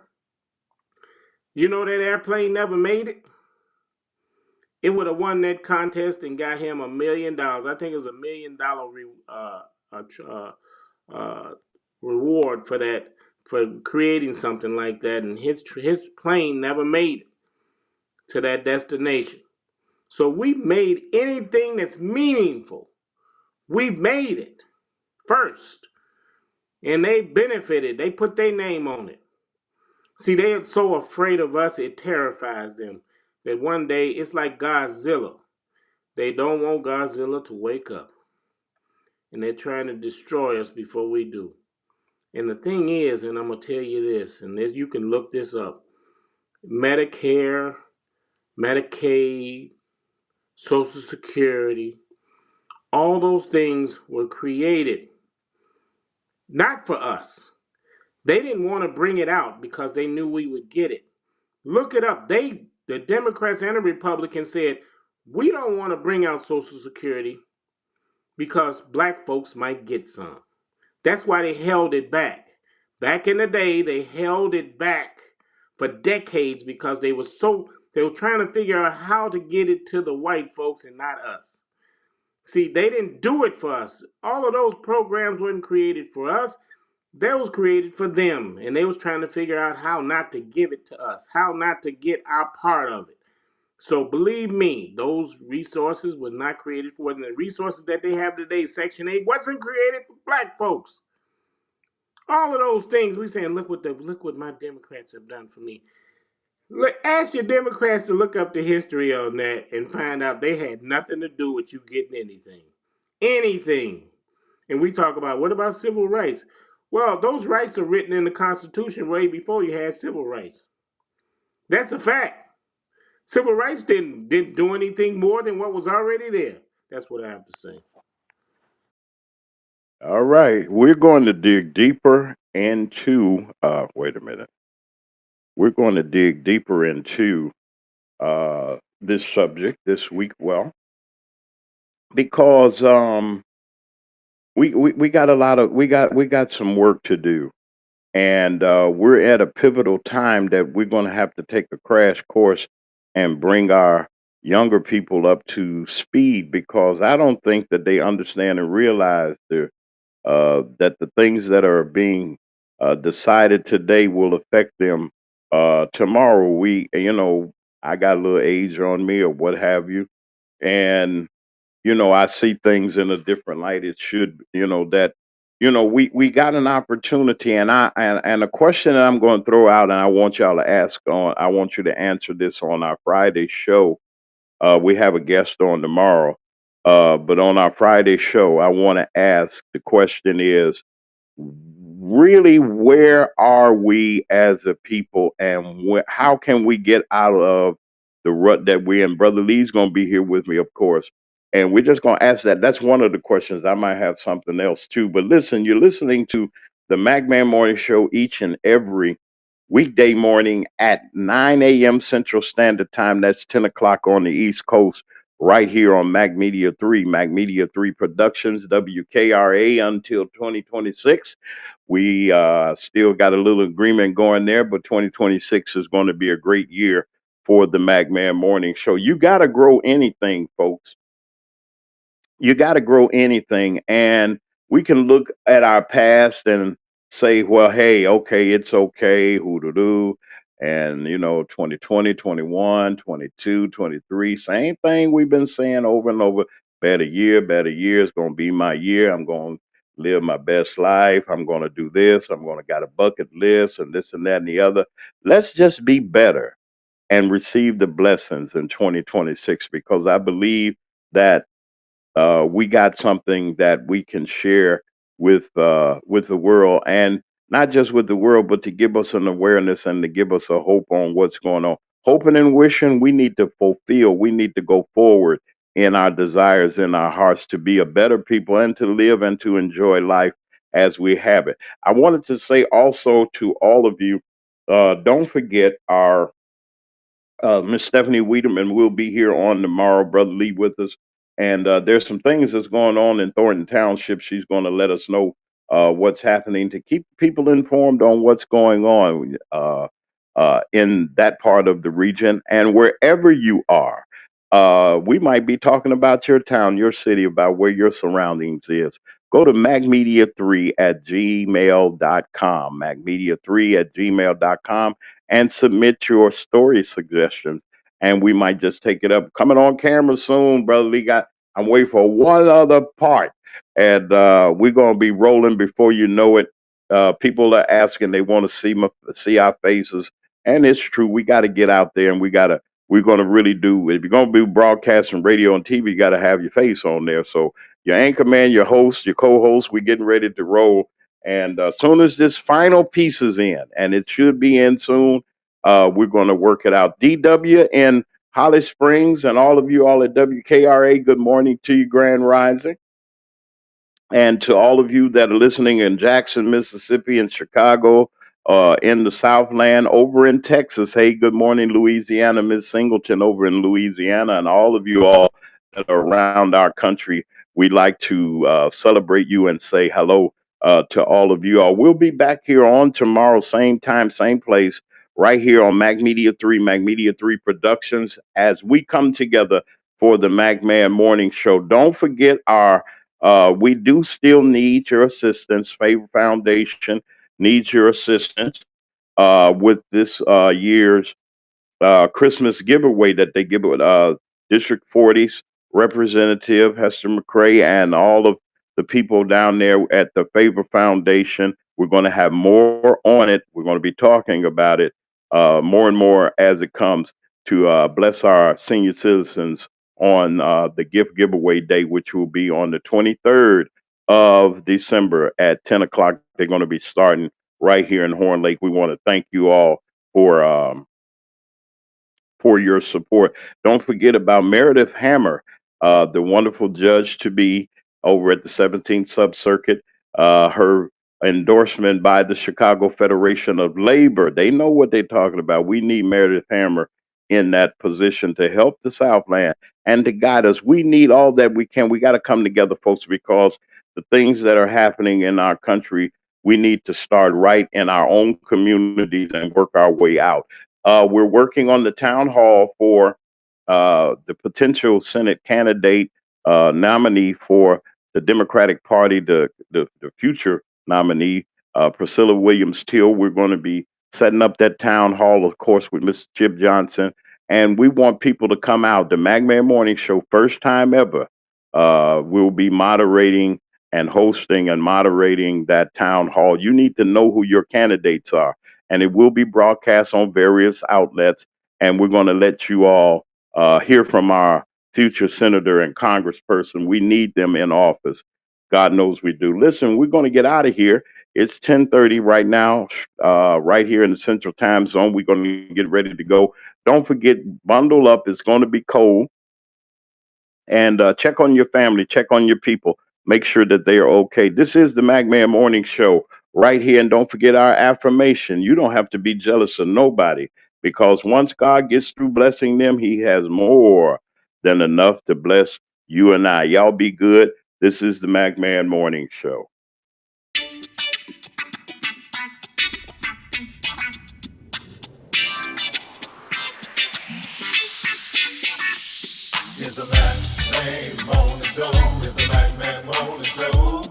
You know that airplane never made it? It would have won that contest and got him $1 million. I think it was $1 million reward for that, for creating something like that. And his plane never made it to that destination. So we made anything that's meaningful. We made it first. And they benefited. They put their name on it. See, they are so afraid of us, it terrifies them. That one day, it's like Godzilla. They don't want Godzilla to wake up. And they're trying to destroy us before we do. And the thing is, and I'm going to tell you this, and this, you can look this up. Medicare, Medicaid, Social Security, all those things were created not for us. They didn't want to bring it out because they knew we would get it. Look it up. The Democrats and the Republicans said, we don't want to bring out Social Security because black folks might get some. That's why they held it back. Back in the day, they held it back for decades because they were trying to figure out how to get it to the white folks and not us. See, they didn't do it for us. All of those programs weren't created for us. They was created for them, and they was trying to figure out how not to give it to us, how not to get our part of it. So believe me, those resources were not created for them. The resources that they have today, Section 8, wasn't created for black folks. All of those things, we saying, look what my Democrats have done for me. Look, ask your Democrats to look up the history on that and find out they had nothing to do with you getting anything. Anything. And we talk about, what about civil rights? Well, those rights are written in the Constitution way before you had civil rights. That's a fact. Civil rights didn't do anything more than what was already there. That's what I have to say. All right. We're going to dig deeper into, wait a minute. We're going to dig deeper into this subject this week. Well, because we got we got some work to do, and we're at a pivotal time that we're going to have to take a crash course and bring our younger people up to speed, because I don't think that they understand and realize that the things that are being decided today will affect them tomorrow. I got a little age on me or what have you, and I see things in a different light. It should, that, we got an opportunity, and a question that I'm going to throw out, and I want y'all to I want you to answer this on our Friday show. We have a guest on tomorrow, but on our Friday show, I want to ask, the question is, really, where are we as a people, and how can we get out of the rut that we're in? Brother Lee's going to be here with me, of course, and we're just going to ask that. That's one of the questions. I might have something else too, but listen, you're listening to the MacMan Morning Show each and every weekday morning at 9 a.m. Central Standard Time. That's 10 o'clock on the East Coast, right here on Mac Media 3, Mac Media 3 Productions, WKRA until 2026. We still got a little agreement going there, but 2026 is going to be a great year for the MacMan Morning Show. You got to grow anything, folks. You got to grow anything. And we can look at our past and say, well, hey, okay, it's okay, hoo-doo-doo. And, 2020, 21, 22, 23, same thing we've been saying over and over. Better year is going to be my year. I'm going to live my best life. I'm going to do this. I'm going to got a bucket list and this and that and the other. Let's just be better and receive the blessings in 2026, because I believe that we got something that we can share with the world, and not just with the world, but to give us an awareness and to give us a hope on what's going on. Hoping and wishing, we need to fulfill. We need to go forward in our desires, in our hearts, to be a better people and to live and to enjoy life as we have it. I wanted to say also to all of you, don't forget our Miss Stephanie Wiedemann will be here on tomorrow. Brother Lee with us, and there's some things that's going on in Thornton Township. She's going to let us know what's happening to keep people informed on what's going on in that part of the region and wherever you are. We might be talking about your town, your city, about where your surroundings is. Go to macmedia3 at gmail.com, macmedia3 at gmail.com, and submit your story suggestions, and we might just take it up. Coming on camera soon, Brother Lee. I'm waiting for one other part, and we're gonna be rolling before you know it. People are asking; they want to see our faces, and it's true. We got to get out there, and we're gonna really do. If you're gonna be broadcasting radio and TV, you got to have your face on there. So your anchor man, your host, your co-host, we're getting ready to roll. And as soon as this final piece is in, and it should be in soon, we're going to work it out. DW in Holly Springs and all of you all at WKRA, good morning to you, Grand Rising. And to all of you that are listening in Jackson, Mississippi, and Chicago, in the Southland, over in Texas, hey, good morning, Louisiana, Miss Singleton over in Louisiana, and all of you all that are around our country. We'd like to celebrate you and say hello to all of you all. We'll be back here on tomorrow, same time, same place, right here on Mac Media 3, Mac Media 3 Productions, as we come together for the MacMan Morning Show. Don't forget we do still need your assistance. Favor Foundation needs your assistance with this year's Christmas giveaway that they give with District 40's Representative Hester McCray and all of the people down there at the Favor Foundation. We're going to have more on it. We're going to be talking about it more and more as it comes to bless our senior citizens on the gift giveaway day, which will be on the 23rd of December at 10 o'clock. They're going to be starting right here in Horn Lake. We want to thank you all for your support. Don't forget about Meredith Hammer, the wonderful judge to be over at the 17th Sub Circuit. Her endorsement by the Chicago Federation of Labor. They know what they're talking about. We need Meredith Hammer in that position to help the Southland and to guide us. We need all that we can. We got to come together, folks, because the things that are happening in our country, we need to start right in our own communities and work our way out. We're working on the town hall for the potential Senate candidate nominee for the Democratic Party, the future nominee, Priscilla Williams Teal. We're going to be setting up that town hall, of course, with Mr. Chip Johnson. And we want people to come out. The MacMan Morning Show, first time ever, we'll be moderating and hosting and moderating that town hall. You need to know who your candidates are, and it will be broadcast on various outlets. And we're going to let you all hear from our future senator and congressperson. We need them in office. God knows we do. Listen, we're going to get out of here. It's 10:30 right now, right here in the Central Time Zone. We're going to get ready to go. Don't forget, bundle up. It's going to be cold. And check on your family, check on your people, make sure that they are okay. This is the MacMan Morning Show right here. And don't forget our affirmation. You don't have to be jealous of nobody, because once God gets through blessing them, he has more than enough to bless you and I. Y'all be good. This is the MacMan Morning Show. It's the MacMan Morning Show. It's the MacMan Morning Show.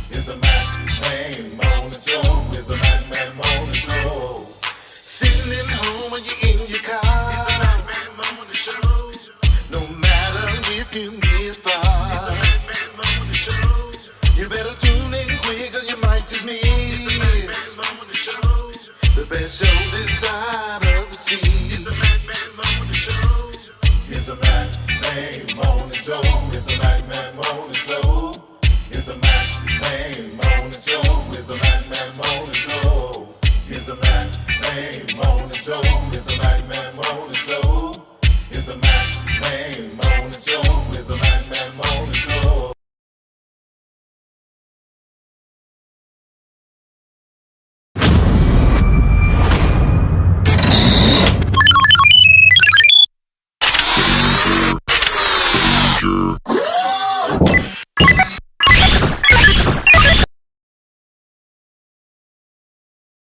It's the MacMan Morning Show. It's the MacMan Morning Show. Sitting at home when you're in your car. It's the MacMan Morning Show. No matter if you get far. It's the MacMan Morning Show. You better tune in quick or you might just miss. It's the MacMan Morning Show. The best show this side of the sea. It's the MacMan Morning Show. It's the MacMan Morning Show. It's the MacMan Morning Show. It's the MacMan Morning Show. It's the MacMan Morning Show. It's the MacMan Morning Show. It's the MacMan Morning Show. It's the MacMan Morning Show. It's the MacMan Morning Show.